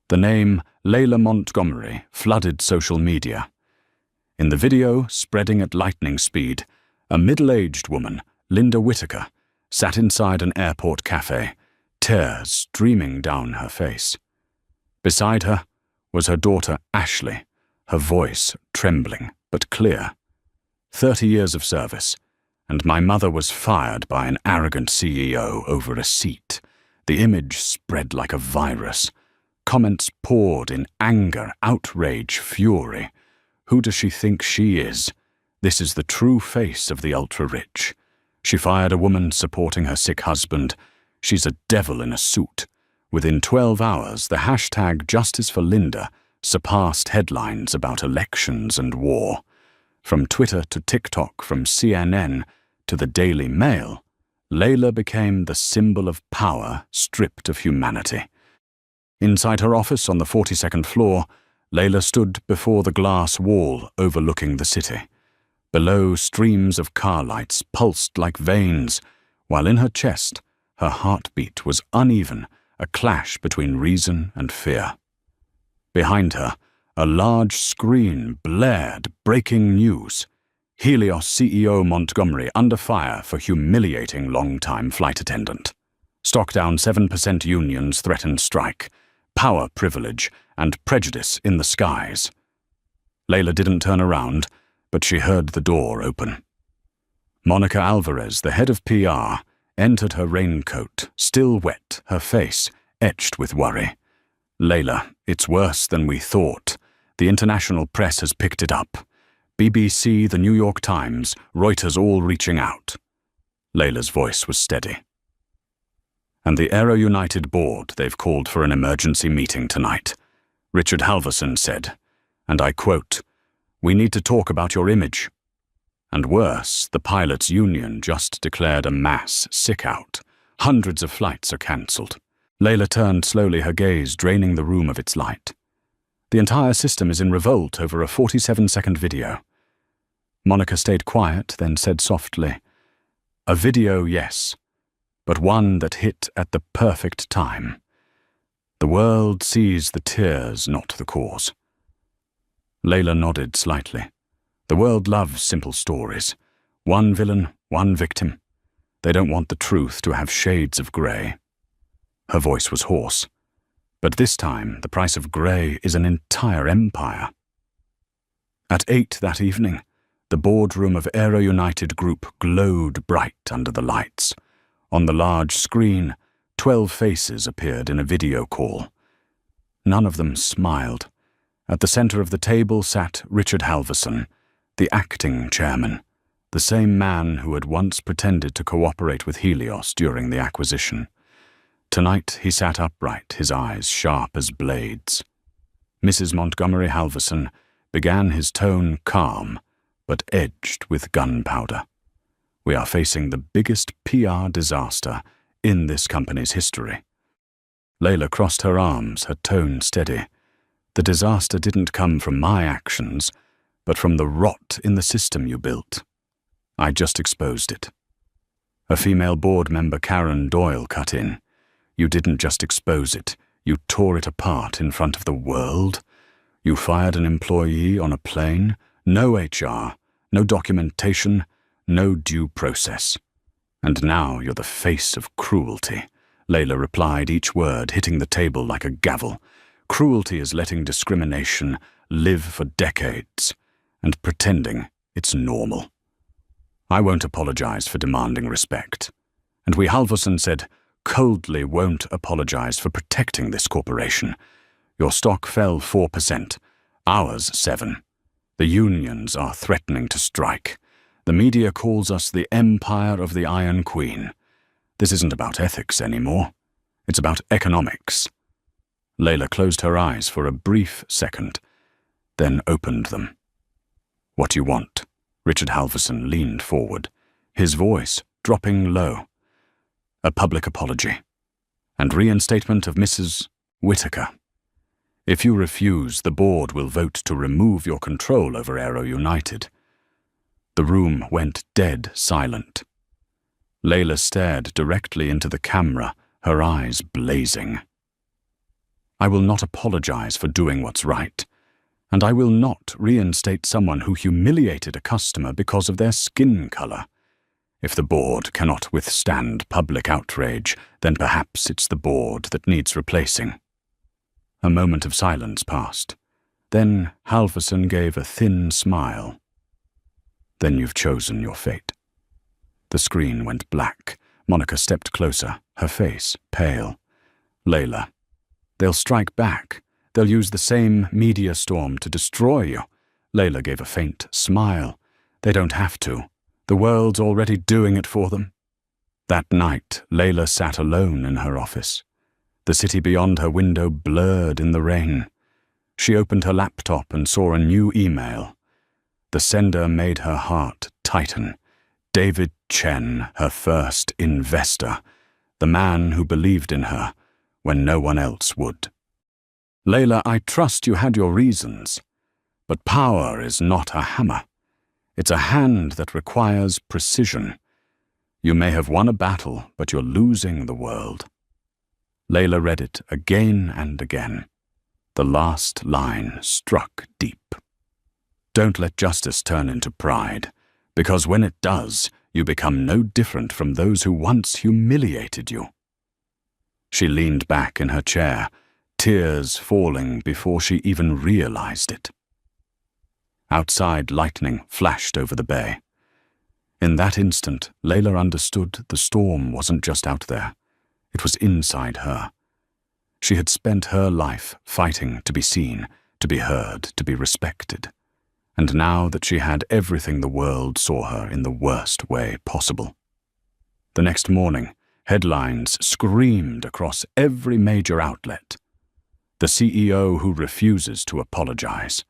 The name Layla Montgomery flooded social media. In the video, spreading at lightning speed, a middle-aged woman, Linda Whitaker, sat inside an airport cafe, tears streaming down her face. Beside her was her daughter Ashley, her voice trembling but clear. 30 years of service, and my mother was fired by an arrogant CEO over a seat. The image spread like a virus. Comments poured in anger, outrage, fury. Who does she think she is? This is the true face of the ultra-rich. She fired a woman supporting her sick husband. She's a devil in a suit. Within 12 hours, the hashtag Justice for Linda surpassed headlines about elections and war. From Twitter to TikTok, from CNN to the Daily Mail, Layla became the symbol of power stripped of humanity. Inside her office on the 42nd floor, Layla stood before the glass wall overlooking the city. Below, streams of car lights pulsed like veins, while in her chest, her heartbeat was uneven, a clash between reason and fear. Behind her, a large screen blared breaking news. Helios CEO Montgomery under fire for humiliating long-time flight attendant. Stock down 7%, unions threaten strike. Power privilege and prejudice in the skies. Layla didn't turn around, but she heard the door open. Monica Alvarez, the head of PR, entered her raincoat, still wet, her face etched with worry. "Layla, it's worse than we thought. The international press has picked it up. BBC, the New York Times, Reuters all reaching out." Layla's voice was steady. "And the Aero United board, they've called for an emergency meeting tonight," Richard Halverson said, and I quote, "We need to talk about your image." And worse, the pilots' union just declared a mass sick-out. Hundreds of flights are cancelled. Layla turned slowly, her gaze draining the room of its light. The entire system is in revolt over a 47-second video. Monica stayed quiet, then said softly, "A video, yes, but one that hit at the perfect time. The world sees the tears, not the cause." Layla nodded slightly. The world loves simple stories. One villain, one victim. They don't want the truth to have shades of grey. Her voice was hoarse. But this time, the price of grey is an entire empire. At 8 that evening, the boardroom of Aero United Group glowed bright under the lights. On the large screen, 12 faces appeared in a video call. None of them smiled. At the center of the table sat Richard Halverson, the acting chairman, the same man who had once pretended to cooperate with Helios during the acquisition. Tonight he sat upright, his eyes sharp as blades. Mrs. Montgomery Halverson began his tone calm, but edged with gunpowder. "We are facing the biggest PR disaster in this company's history." Layla crossed her arms, her tone steady. "The disaster didn't come from my actions, but from the rot in the system you built. I just exposed it." A female board member, Karen Doyle, cut in. "You didn't just expose it, you tore it apart in front of the world. You fired an employee on a plane, no HR, no documentation, no due process. And now you're the face of cruelty." Layla replied, each word hitting the table like a gavel. "Cruelty is letting discrimination live for decades and pretending it's normal. I won't apologize for demanding respect. And we, Halverson said, coldly won't apologize for protecting this corporation. Your stock fell 4%, ours 7%. The unions are threatening to strike. The media calls us the Empire of the Iron Queen. This isn't about ethics anymore. It's about economics." Layla closed her eyes for a brief second, then opened them. "What do you want?" Richard Halverson leaned forward, his voice dropping low. "A public apology and reinstatement of Mrs. Whitaker. If you refuse, the board will vote to remove your control over Aero United." The room went dead silent. Layla stared directly into the camera, her eyes blazing. "I will not apologize for doing what's right, and I will not reinstate someone who humiliated a customer because of their skin color. If the board cannot withstand public outrage, then perhaps it's the board that needs replacing." A moment of silence passed. Then Halverson gave a thin smile. "Then you've chosen your fate." The screen went black. Monica stepped closer, her face pale. "Layla, they'll strike back. They'll use the same media storm to destroy you." Layla gave a faint smile. "They don't have to. The world's already doing it for them." That night, Layla sat alone in her office. The city beyond her window blurred in the rain. She opened her laptop and saw a new email. The sender made her heart tighten. David Chen, her first investor, the man who believed in her when no one else would. "Layla, I trust you had your reasons, but power is not a hammer. It's a hand that requires precision. You may have won a battle, but you're losing the world." Layla read it again and again. The last line struck deep. "Don't let justice turn into pride, because when it does, you become no different from those who once humiliated you." She leaned back in her chair, tears falling before she even realized it. Outside, lightning flashed over the bay. In that instant, Layla understood the storm wasn't just out there. It was inside her. She had spent her life fighting to be seen, to be heard, to be respected. And now that she had everything, the world saw her in the worst way possible. The next morning, headlines screamed across every major outlet. The CEO who refuses to apologize.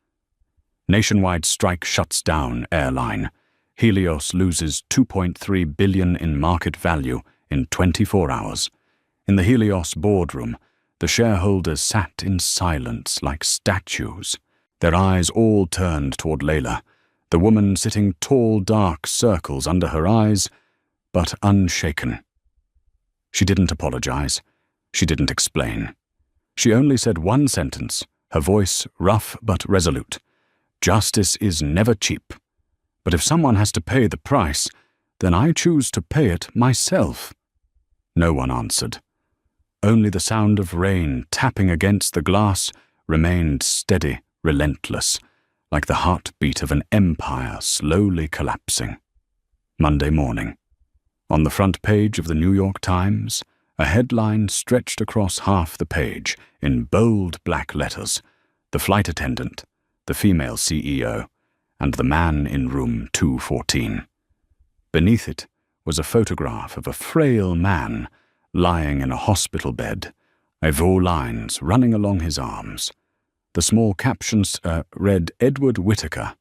Nationwide strike shuts down airline. Helios loses $2.3 billion in market value in 24 hours. In the Helios boardroom, the shareholders sat in silence like statues, their eyes all turned toward Layla, the woman sitting tall dark circles under her eyes, but unshaken. She didn't apologize. She didn't explain. She only said one sentence, her voice rough but resolute. Justice is never cheap. But if someone has to pay the price, then I choose to pay it myself. No one answered. Only the sound of rain tapping against the glass remained steady, relentless, like the heartbeat of an empire slowly collapsing. Monday morning. On the front page of the New York Times, a headline stretched across half the page in bold black letters: the flight attendant, the female CEO, and the man in room 214. Beneath it was a photograph of a frail man lying in a hospital bed, Ivo lines running along his arms. The small captions read, "Edward Whittaker,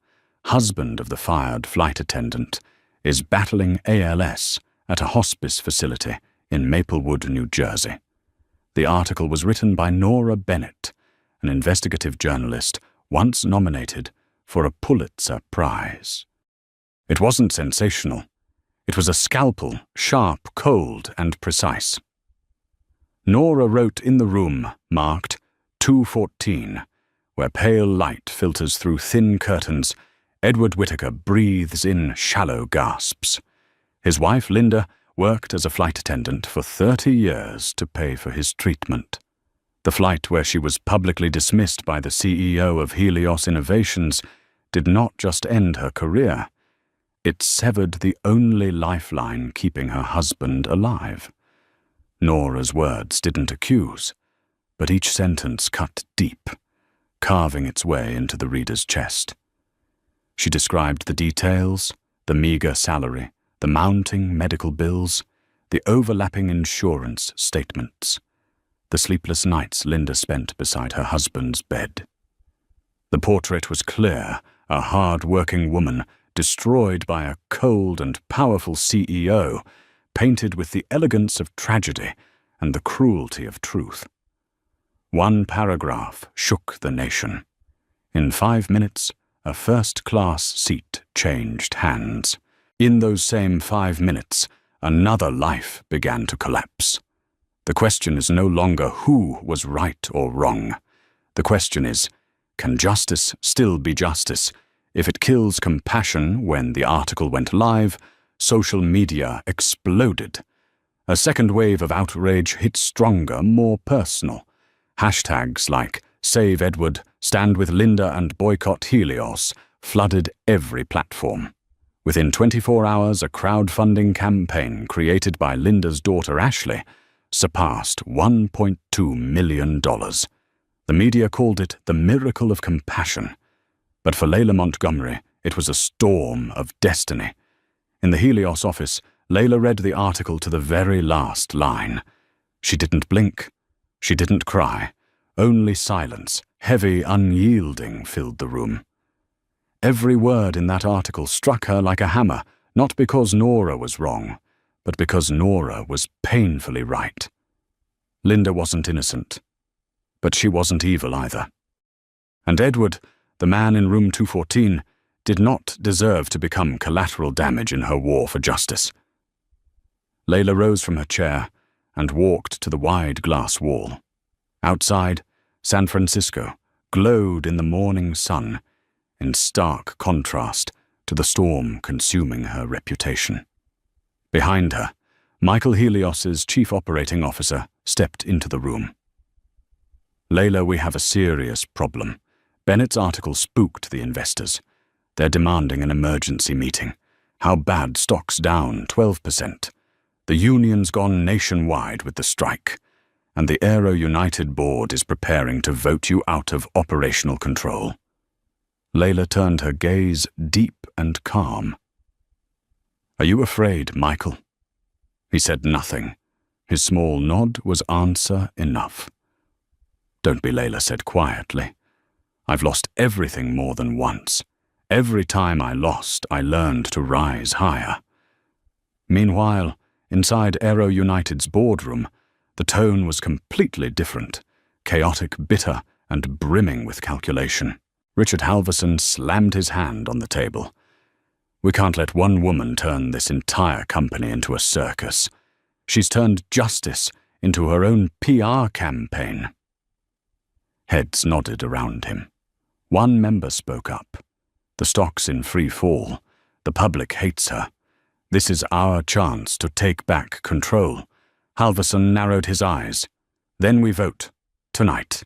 husband of the fired flight attendant, is battling ALS at a hospice facility in Maplewood, New Jersey." The article was written by Nora Bennett, an investigative journalist once nominated for a Pulitzer Prize. It wasn't sensational. It was a scalpel, sharp, cold, and precise. Nora wrote in the room marked 214, where pale light filters through thin curtains. Edward Whittaker breathes in shallow gasps. His wife, Linda, worked as a flight attendant for 30 years to pay for his treatment. The flight where she was publicly dismissed by the CEO of Helios Innovations did not just end her career. It severed the only lifeline keeping her husband alive. Nora's words didn't accuse, but each sentence cut deep, carving its way into the reader's chest. She described the details, the meager salary, the mounting medical bills, the overlapping insurance statements, the sleepless nights Linda spent beside her husband's bed. The portrait was clear, a hard-working woman destroyed by a cold and powerful CEO, painted with the elegance of tragedy and the cruelty of truth. One paragraph shook the nation. In 5 minutes, a first-class seat changed hands. In those same 5 minutes, another life began to collapse. The question is no longer who was right or wrong. The question is, can justice still be justice? If it kills compassion when the article went live, social media exploded. A second wave of outrage hit stronger, more personal. Hashtags like Save Edward, Stand with Linda and Boycott Helios flooded every platform. Within 24 hours, a crowdfunding campaign created by Linda's daughter Ashley surpassed $1.2 million. The media called it the miracle of compassion. But for Layla Montgomery, it was a storm of destiny. In the Helios office, Layla read the article to the very last line. She didn't blink. She didn't cry. Only silence, heavy, unyielding, filled the room. Every word in that article struck her like a hammer, not because Nora was wrong, but because Nora was painfully right. Linda wasn't innocent, but she wasn't evil either. And Edward, the man in room 214, did not deserve to become collateral damage in her war for justice. Layla rose from her chair and walked to the wide glass wall. Outside, San Francisco glowed in the morning sun, in stark contrast to the storm consuming her reputation. Behind her, Michael Helios's chief operating officer stepped into the room. "Layla, we have a serious problem. Bennett's article spooked the investors. They're demanding an emergency meeting. How bad stock's down 12%. The union's gone nationwide with the strike, and the Aero United board is preparing to vote you out of operational control. Layla turned her gaze deep and calm. Are you afraid, Michael? He said nothing. His small nod was answer enough. Don't be, Layla said quietly. I've lost everything more than once. Every time I lost, I learned to rise higher. Meanwhile, inside Aero United's boardroom, the tone was completely different, chaotic, bitter, and brimming with calculation. Richard Halverson slammed his hand on the table. We can't let one woman turn this entire company into a circus. She's turned justice into her own PR campaign. Heads nodded around him. One member spoke up. The stock's in free fall. The public hates her. This is our chance to take back control. Halverson narrowed his eyes. Then we vote. Tonight.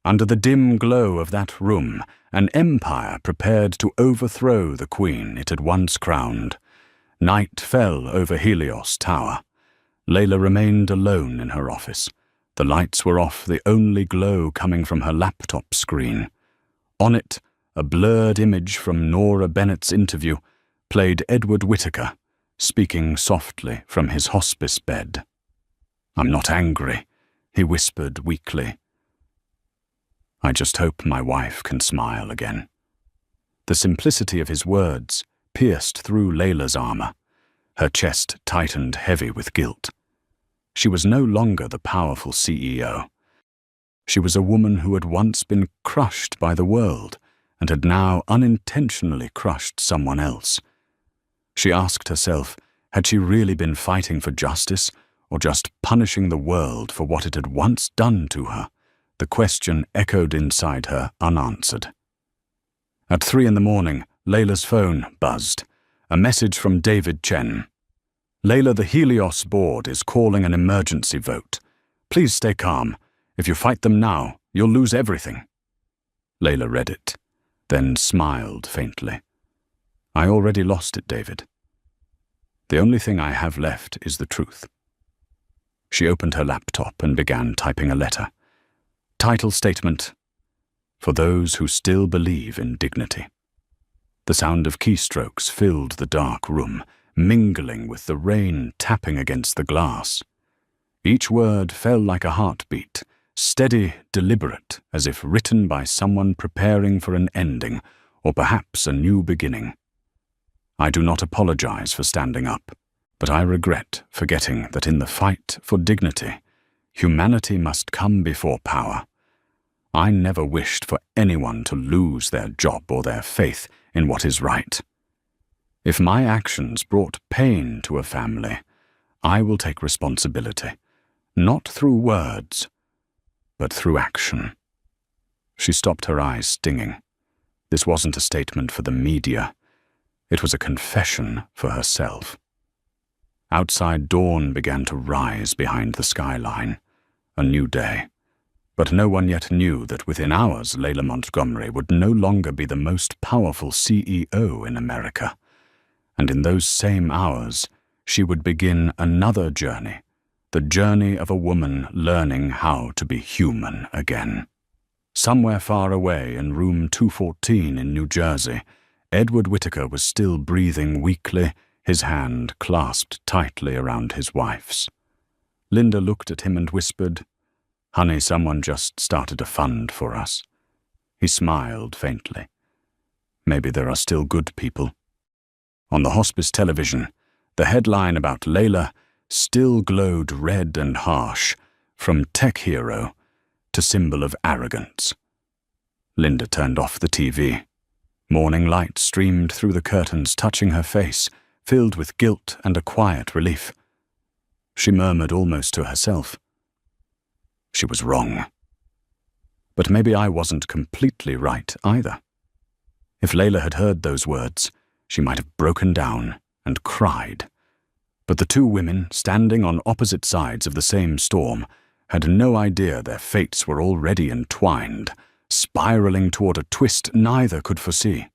Under the dim glow of that room, an empire prepared to overthrow the queen it had once crowned. Night fell over Helios Tower. Layla remained alone in her office. The lights were off, the only glow coming from her laptop screen. On it, a blurred image from Nora Bennett's interview played Edward Whittaker, speaking softly from his hospice bed. I'm not angry, he whispered weakly. I just hope my wife can smile again. The simplicity of his words pierced through Layla's armor. Her chest tightened heavy with guilt. She was no longer the powerful CEO. She was a woman who had once been crushed by the world and had now unintentionally crushed someone else. She asked herself, had she really been fighting for justice or just punishing the world for what it had once done to her? The question echoed inside her unanswered. At 3 a.m, Layla's phone buzzed. A message from David Chen. Layla, the Helios board is calling an emergency vote. Please stay calm. If you fight them now, you'll lose everything. Layla read it, then smiled faintly. I already lost it, David. The only thing I have left is the truth. She opened her laptop and began typing a letter. Title statement, For those who still believe in dignity. The sound of keystrokes filled the dark room, mingling with the rain tapping against the glass. Each word fell like a heartbeat, steady, deliberate, as if written by someone preparing for an ending, or perhaps a new beginning. I do not apologize for standing up, but I regret forgetting that in the fight for dignity, humanity must come before power. I never wished for anyone to lose their job or their faith in what is right. If my actions brought pain to a family, I will take responsibility, not through words, but through action. She stopped, her eyes stinging. This wasn't a statement for the media. It was a confession for herself. Outside, dawn began to rise behind the skyline. A new day. But no one yet knew that within hours Layla Montgomery would no longer be the most powerful CEO in America. And in those same hours, she would begin another journey, the journey of a woman learning how to be human again. Somewhere far away in room 214 in New Jersey, Edward Whittaker was still breathing weakly, his hand clasped tightly around his wife's. Linda looked at him and whispered, Honey, someone just started a fund for us. He smiled faintly. Maybe there are still good people. On the hospice television, the headline about Layla still glowed red and harsh, from tech hero to symbol of arrogance. Linda turned off the TV. Morning light streamed through the curtains, touching her face, filled with guilt and a quiet relief. She murmured almost to herself. She was wrong. But maybe I wasn't completely right either. If Layla had heard those words, she might have broken down and cried. But the two women, standing on opposite sides of the same storm, had no idea their fates were already entwined, spiraling toward a twist neither could foresee.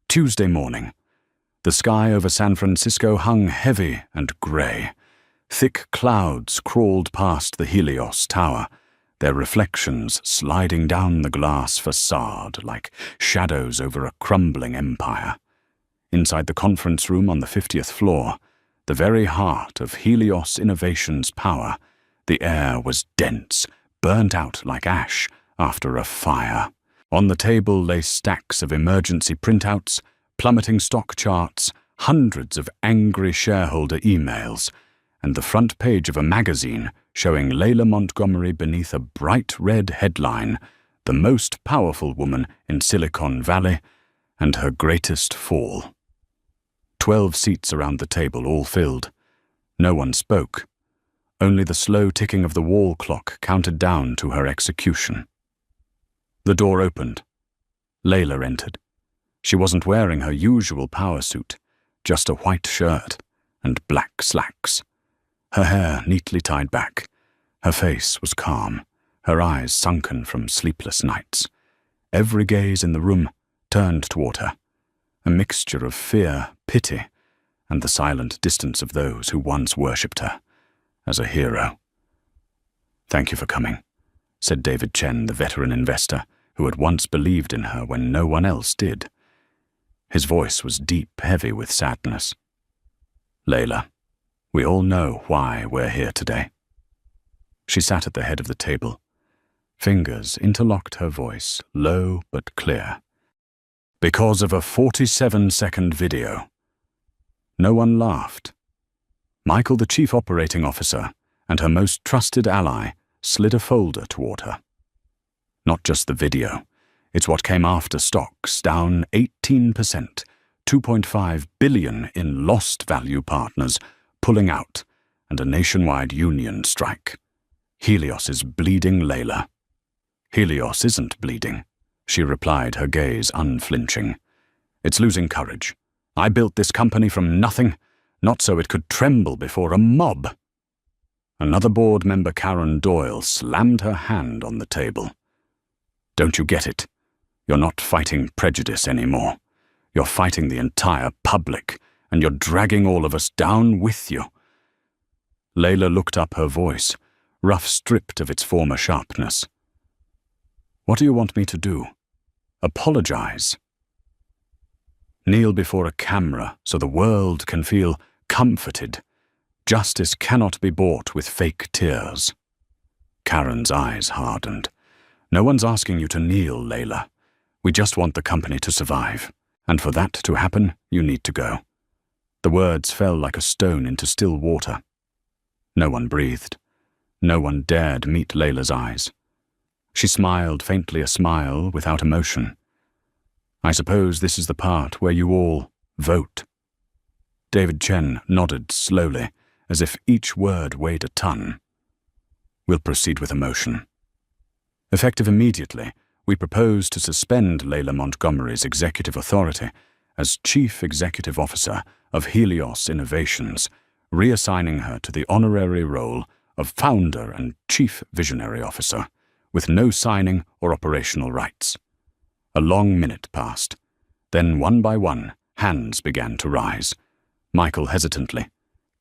Tuesday morning. The sky over San Francisco hung heavy and grey. Thick clouds crawled past the Helios Tower, their reflections sliding down the glass facade like shadows over a crumbling empire. Inside the conference room on the 50th floor, the very heart of Helios Innovations' power, the air was dense, burnt out like ash after a fire. On the table lay stacks of emergency printouts, plummeting stock charts, hundreds of angry shareholder emails, and the front page of a magazine showing Layla Montgomery beneath a bright red headline, "The Most Powerful Woman in Silicon Valley and Her Greatest Fall." 12 seats around the table, all filled. No one spoke. Only the slow ticking of the wall clock counted down to her execution. The door opened. Layla entered. She wasn't wearing her usual power suit, just a white shirt and black slacks. Her hair neatly tied back. Her face was calm, her eyes sunken from sleepless nights. Every gaze in the room turned toward her, a mixture of fear, pity, and the silent distance of those who once worshipped her as a hero. "Thank you for coming," said David Chen, the veteran investor who had once believed in her when no one else did. His voice was deep, heavy with sadness. "Layla, we all know why we're here today." She sat at the head of the table. Fingers interlocked her voice, low but clear. "Because of a 47-second video." No one laughed. Michael, the chief operating officer, and her most trusted ally, slid a folder toward her. Not just the video. It's what came after stocks, down 18%, 2.5 billion in lost value partners, pulling out, and a nationwide union strike. Helios is bleeding, Layla. "Helios isn't bleeding," she replied, her gaze unflinching. "It's losing courage. I built this company from nothing, not so it could tremble before a mob." Another board member, Karen Doyle, slammed her hand on the table. "Don't you get it? You're not fighting prejudice anymore. You're fighting the entire public, and you're dragging all of us down with you." Layla looked up, her voice, rough stripped of its former sharpness. "What do you want me to do? Apologize? Kneel before a camera so the world can feel comforted. Justice cannot be bought with fake tears." Karen's eyes hardened. "No one's asking you to kneel, Layla. We just want the company to survive. And for that to happen, you need to go." The words fell like a stone into still water. No one breathed. No one dared meet Layla's eyes. She smiled faintly, a smile without emotion. "I suppose this is the part where you all vote." David Chen nodded slowly, as if each word weighed a ton. "We'll proceed with emotion. Effective immediately, we propose to suspend Layla Montgomery's executive authority as Chief Executive Officer of Helios Innovations, reassigning her to the honorary role of Founder and Chief Visionary Officer, with no signing or operational rights." A long minute passed. Then, one by one, hands began to rise. Michael hesitantly,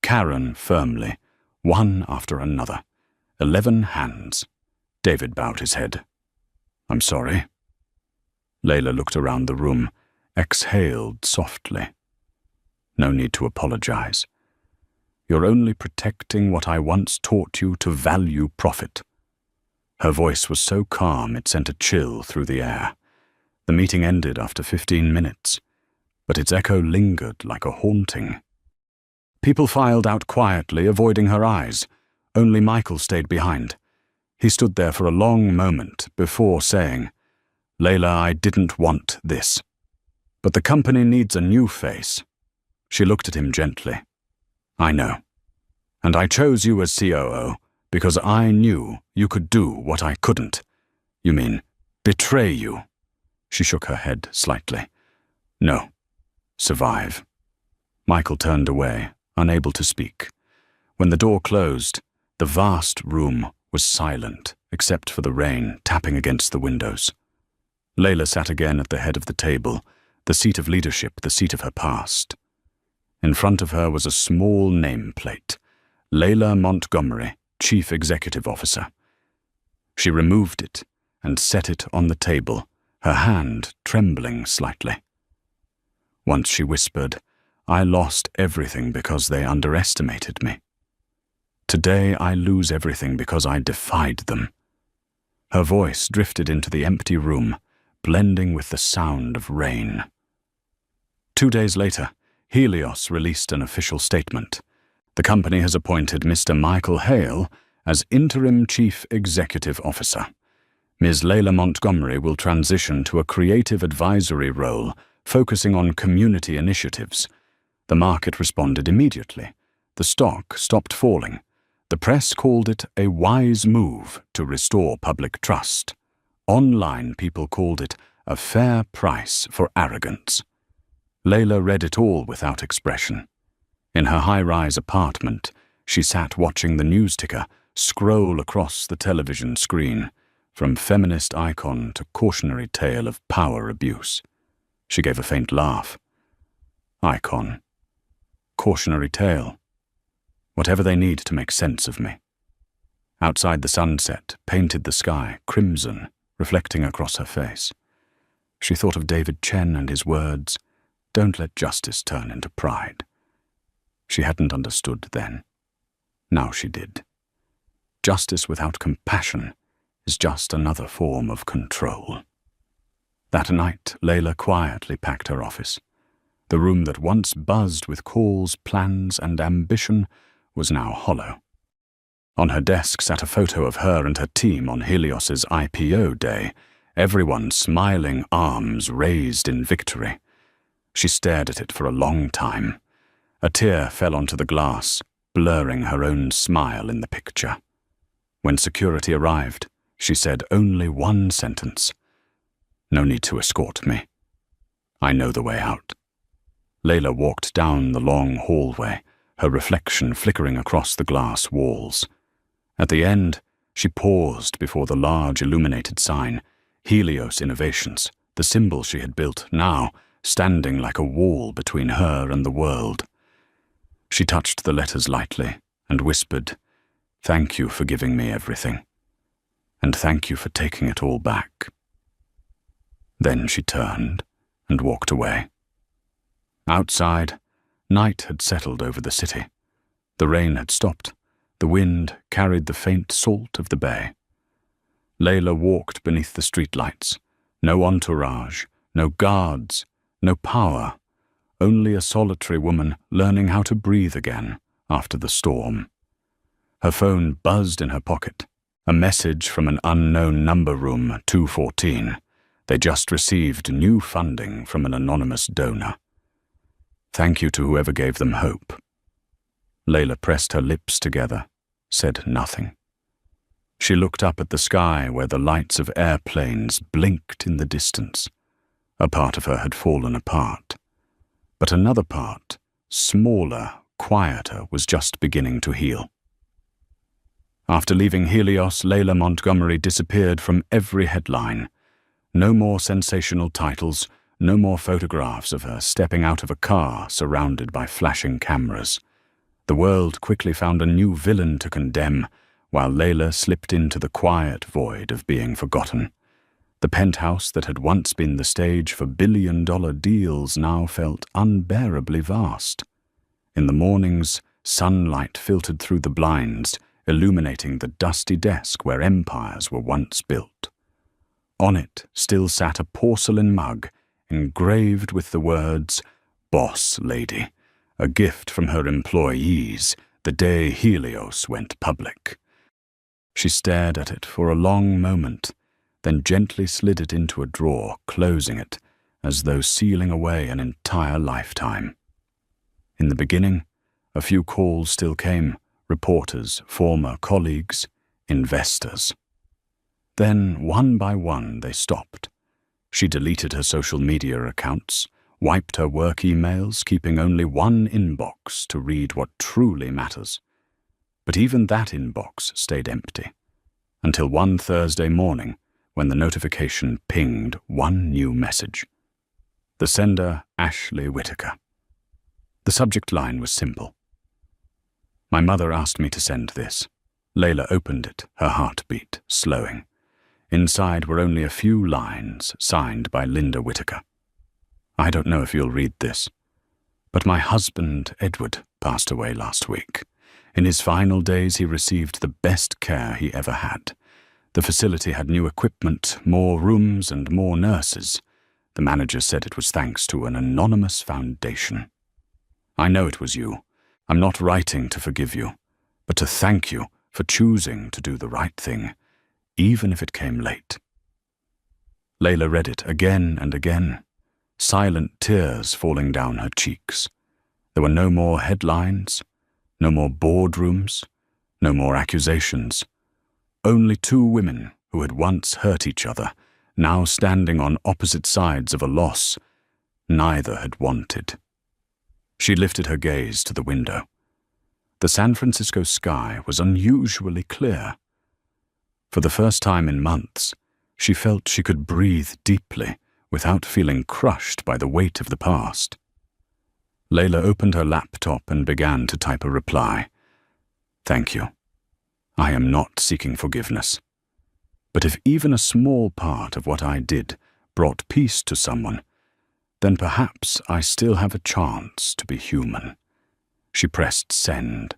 Karen firmly, one after another. 11 hands. David bowed his head. "I'm sorry." Layla looked around the room, exhaled softly. "No need to apologize. You're only protecting what I once taught you to value profit." Her voice was so calm it sent a chill through the air. The meeting ended after 15 minutes, but its echo lingered like a haunting. People filed out quietly, avoiding her eyes. Only Michael stayed behind. He stood there for a long moment before saying, "Layla, I didn't want this. But the company needs a new face." She looked at him gently. "I know. And I chose you as COO because I knew you could do what I couldn't. You mean, betray you." She shook her head slightly. "No. Survive." Michael turned away, unable to speak. When the door closed, the vast room was silent, except for the rain tapping against the windows. Layla sat again at the head of the table, the seat of leadership, the seat of her past. In front of her was a small nameplate, Layla Montgomery, Chief Executive Officer. She removed it and set it on the table, her hand trembling slightly. Once she whispered, "I lost everything because they underestimated me. Today I lose everything because I defied them." Her voice drifted into the empty room, blending with the sound of rain. 2 days later, Helios released an official statement. The company has appointed Mr. Michael Hale as Interim Chief Executive Officer. Ms. Layla Montgomery will transition to a creative advisory role focusing on community initiatives. The market responded immediately. The stock stopped falling. The press called it a wise move to restore public trust. Online people called it a fair price for arrogance. Layla read it all without expression. In her high-rise apartment, she sat watching the news ticker scroll across the television screen, from feminist icon to cautionary tale of power abuse. She gave a faint laugh. Icon. Cautionary tale. Whatever they need to make sense of me. Outside, the sunset painted the sky crimson, reflecting across her face. She thought of David Chen and his words, "Don't let justice turn into pride." She hadn't understood then. Now she did. Justice without compassion is just another form of control. That night, Layla quietly packed her office. The room that once buzzed with calls, plans, and ambition was now hollow. On her desk sat a photo of her and her team on Helios's IPO day, everyone smiling, arms raised in victory. She stared at it for a long time. A tear fell onto the glass, blurring her own smile in the picture. When security arrived, she said only one sentence. "No need to escort me. I know the way out." Layla walked down the long hallway, her reflection flickering across the glass walls. At the end, she paused before the large illuminated sign, Helios Innovations, the symbol she had built, now standing like a wall between her and the world. She touched the letters lightly and whispered, "Thank you for giving me everything. And thank you for taking it all back." Then she turned and walked away. Outside, night had settled over the city. The rain had stopped. The wind carried the faint salt of the bay. Layla walked beneath the streetlights. No entourage, no guards, no power. Only a solitary woman learning how to breathe again after the storm. Her phone buzzed in her pocket. A message from an unknown number, room 214. They just received new funding from an anonymous donor. Thank you to whoever gave them hope. Layla pressed her lips together, said nothing. She looked up at the sky where the lights of airplanes blinked in the distance. A part of her had fallen apart. But another part, smaller, quieter, was just beginning to heal. After leaving Helios, Layla Montgomery disappeared from every headline. No more sensational titles, no more photographs of her stepping out of a car surrounded by flashing cameras. The world quickly found a new villain to condemn, while Layla slipped into the quiet void of being forgotten. The penthouse that had once been the stage for billion-dollar deals now felt unbearably vast. In the mornings, sunlight filtered through the blinds, illuminating the dusty desk where empires were once built. On it still sat a porcelain mug, engraved with the words, "Boss Lady," a gift from her employees the day Helios went public. She stared at it for a long moment, then gently slid it into a drawer, closing it, as though sealing away an entire lifetime. In the beginning, a few calls still came, reporters, former colleagues, investors. Then, one by one, they stopped. She deleted her social media accounts, wiped her work emails, keeping only one inbox to read what truly matters. But even that inbox stayed empty, until one Thursday morning when the notification pinged one new message. The sender, Ashley Whitaker. The subject line was simple. My mother asked me to send this. Layla opened it, her heartbeat slowing. Inside were only a few lines, signed by Linda Whitaker. I don't know if you'll read this, but my husband, Edward, passed away last week. In his final days, he received the best care he ever had. The facility had new equipment, more rooms, and more nurses. The manager said it was thanks to an anonymous foundation. I know it was you. I'm not writing to forgive you, but to thank you for choosing to do the right thing, even if it came late. Layla read it again and again, silent tears falling down her cheeks. There were no more headlines, no more boardrooms, no more accusations. Only two women who had once hurt each other, now standing on opposite sides of a loss neither had wanted. She lifted her gaze to the window. The San Francisco sky was unusually clear. For the first time in months, she felt she could breathe deeply without feeling crushed by the weight of the past. Layla opened her laptop and began to type a reply. Thank you. I am not seeking forgiveness. But if even a small part of what I did brought peace to someone, then perhaps I still have a chance to be human. She pressed send.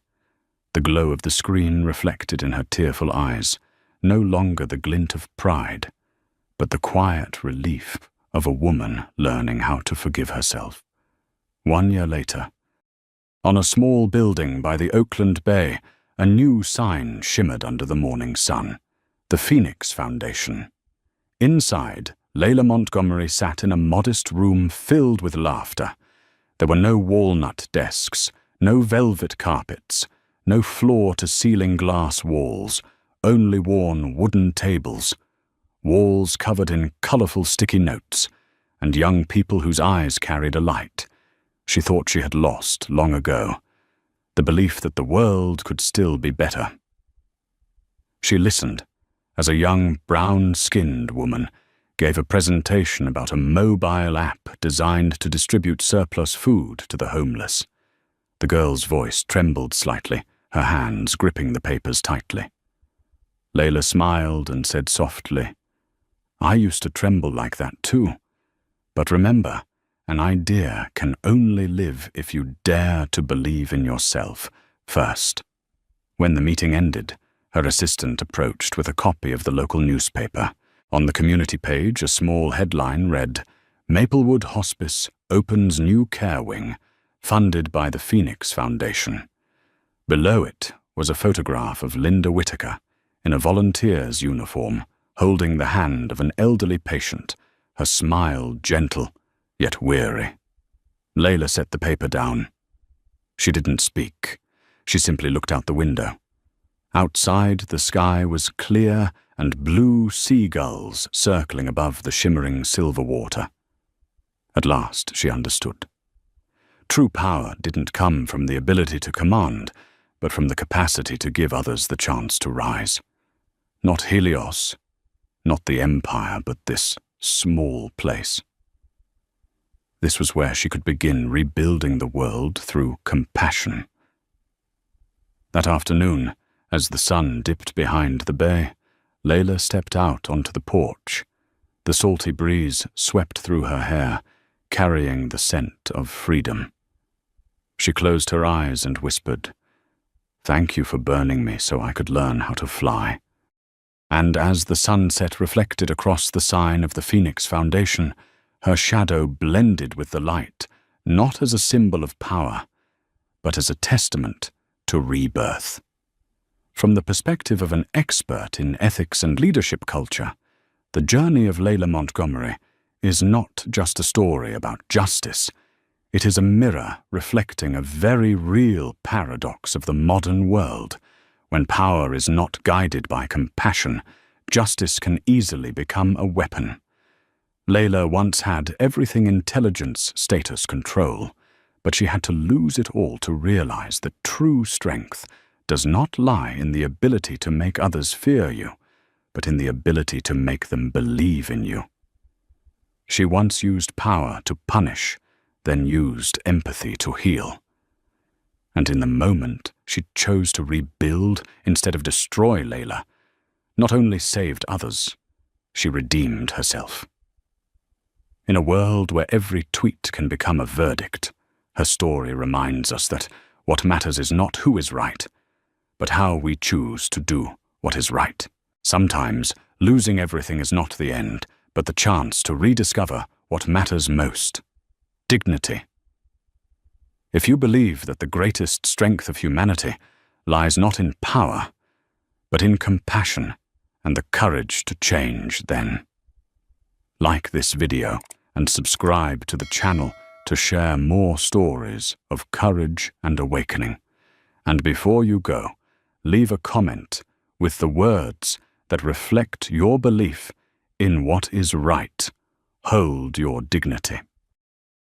The glow of the screen reflected in her tearful eyes, no longer the glint of pride, but the quiet relief of a woman learning how to forgive herself. 1 year later, on a small building by the Oakland Bay, a new sign shimmered under the morning sun. The Phoenix Foundation. Inside, Layla Montgomery sat in a modest room filled with laughter. There were no walnut desks, no velvet carpets, no floor-to-ceiling glass walls, only worn wooden tables, walls covered in colorful sticky notes, and young people whose eyes carried a light she thought she had lost long ago, the belief that the world could still be better. She listened as a young, brown-skinned woman gave a presentation about a mobile app designed to distribute surplus food to the homeless. The girl's voice trembled slightly, her hands gripping the papers tightly. Layla smiled and said softly, I used to tremble like that too. But remember, an idea can only live if you dare to believe in yourself first. When the meeting ended, her assistant approached with a copy of the local newspaper. On the community page, a small headline read, Maplewood Hospice opens new care wing, funded by the Phoenix Foundation. Below it was a photograph of Linda Whitaker in a volunteer's uniform, holding the hand of an elderly patient, her smile gentle, yet weary. Layla set the paper down. She didn't speak. She simply looked out the window. Outside, the sky was clear and blue seagulls circling above the shimmering silver water. At last, she understood. True power didn't come from the ability to command, but from the capacity to give others the chance to rise. Not Helios, not the empire, but this small place. This was where she could begin rebuilding the world through compassion. That afternoon, as the sun dipped behind the bay, Layla stepped out onto the porch. The salty breeze swept through her hair, carrying the scent of freedom. She closed her eyes and whispered, Thank you for burning me so I could learn how to fly. And as the sunset reflected across the sign of the Phoenix Foundation, her shadow blended with the light, not as a symbol of power, but as a testament to rebirth. From the perspective of an expert in ethics and leadership culture, the journey of Layla Montgomery is not just a story about justice. It is a mirror reflecting a very real paradox of the modern world. When power is not guided by compassion, justice can easily become a weapon. Layla once had everything intelligence, status, control, but she had to lose it all to realize that true strength does not lie in the ability to make others fear you, but in the ability to make them believe in you. She once used power to punish, then used empathy to heal. And in the moment she chose to rebuild instead of destroy Layla, not only saved others, she redeemed herself. In a world where every tweet can become a verdict, her story reminds us that what matters is not who is right, but how we choose to do what is right. Sometimes, losing everything is not the end, but the chance to rediscover what matters most: dignity. If you believe that the greatest strength of humanity lies not in power, but in compassion and the courage to change, then like this video and subscribe to the channel to share more stories of courage and awakening. And before you go, leave a comment with the words that reflect your belief in what is right. Hold your dignity.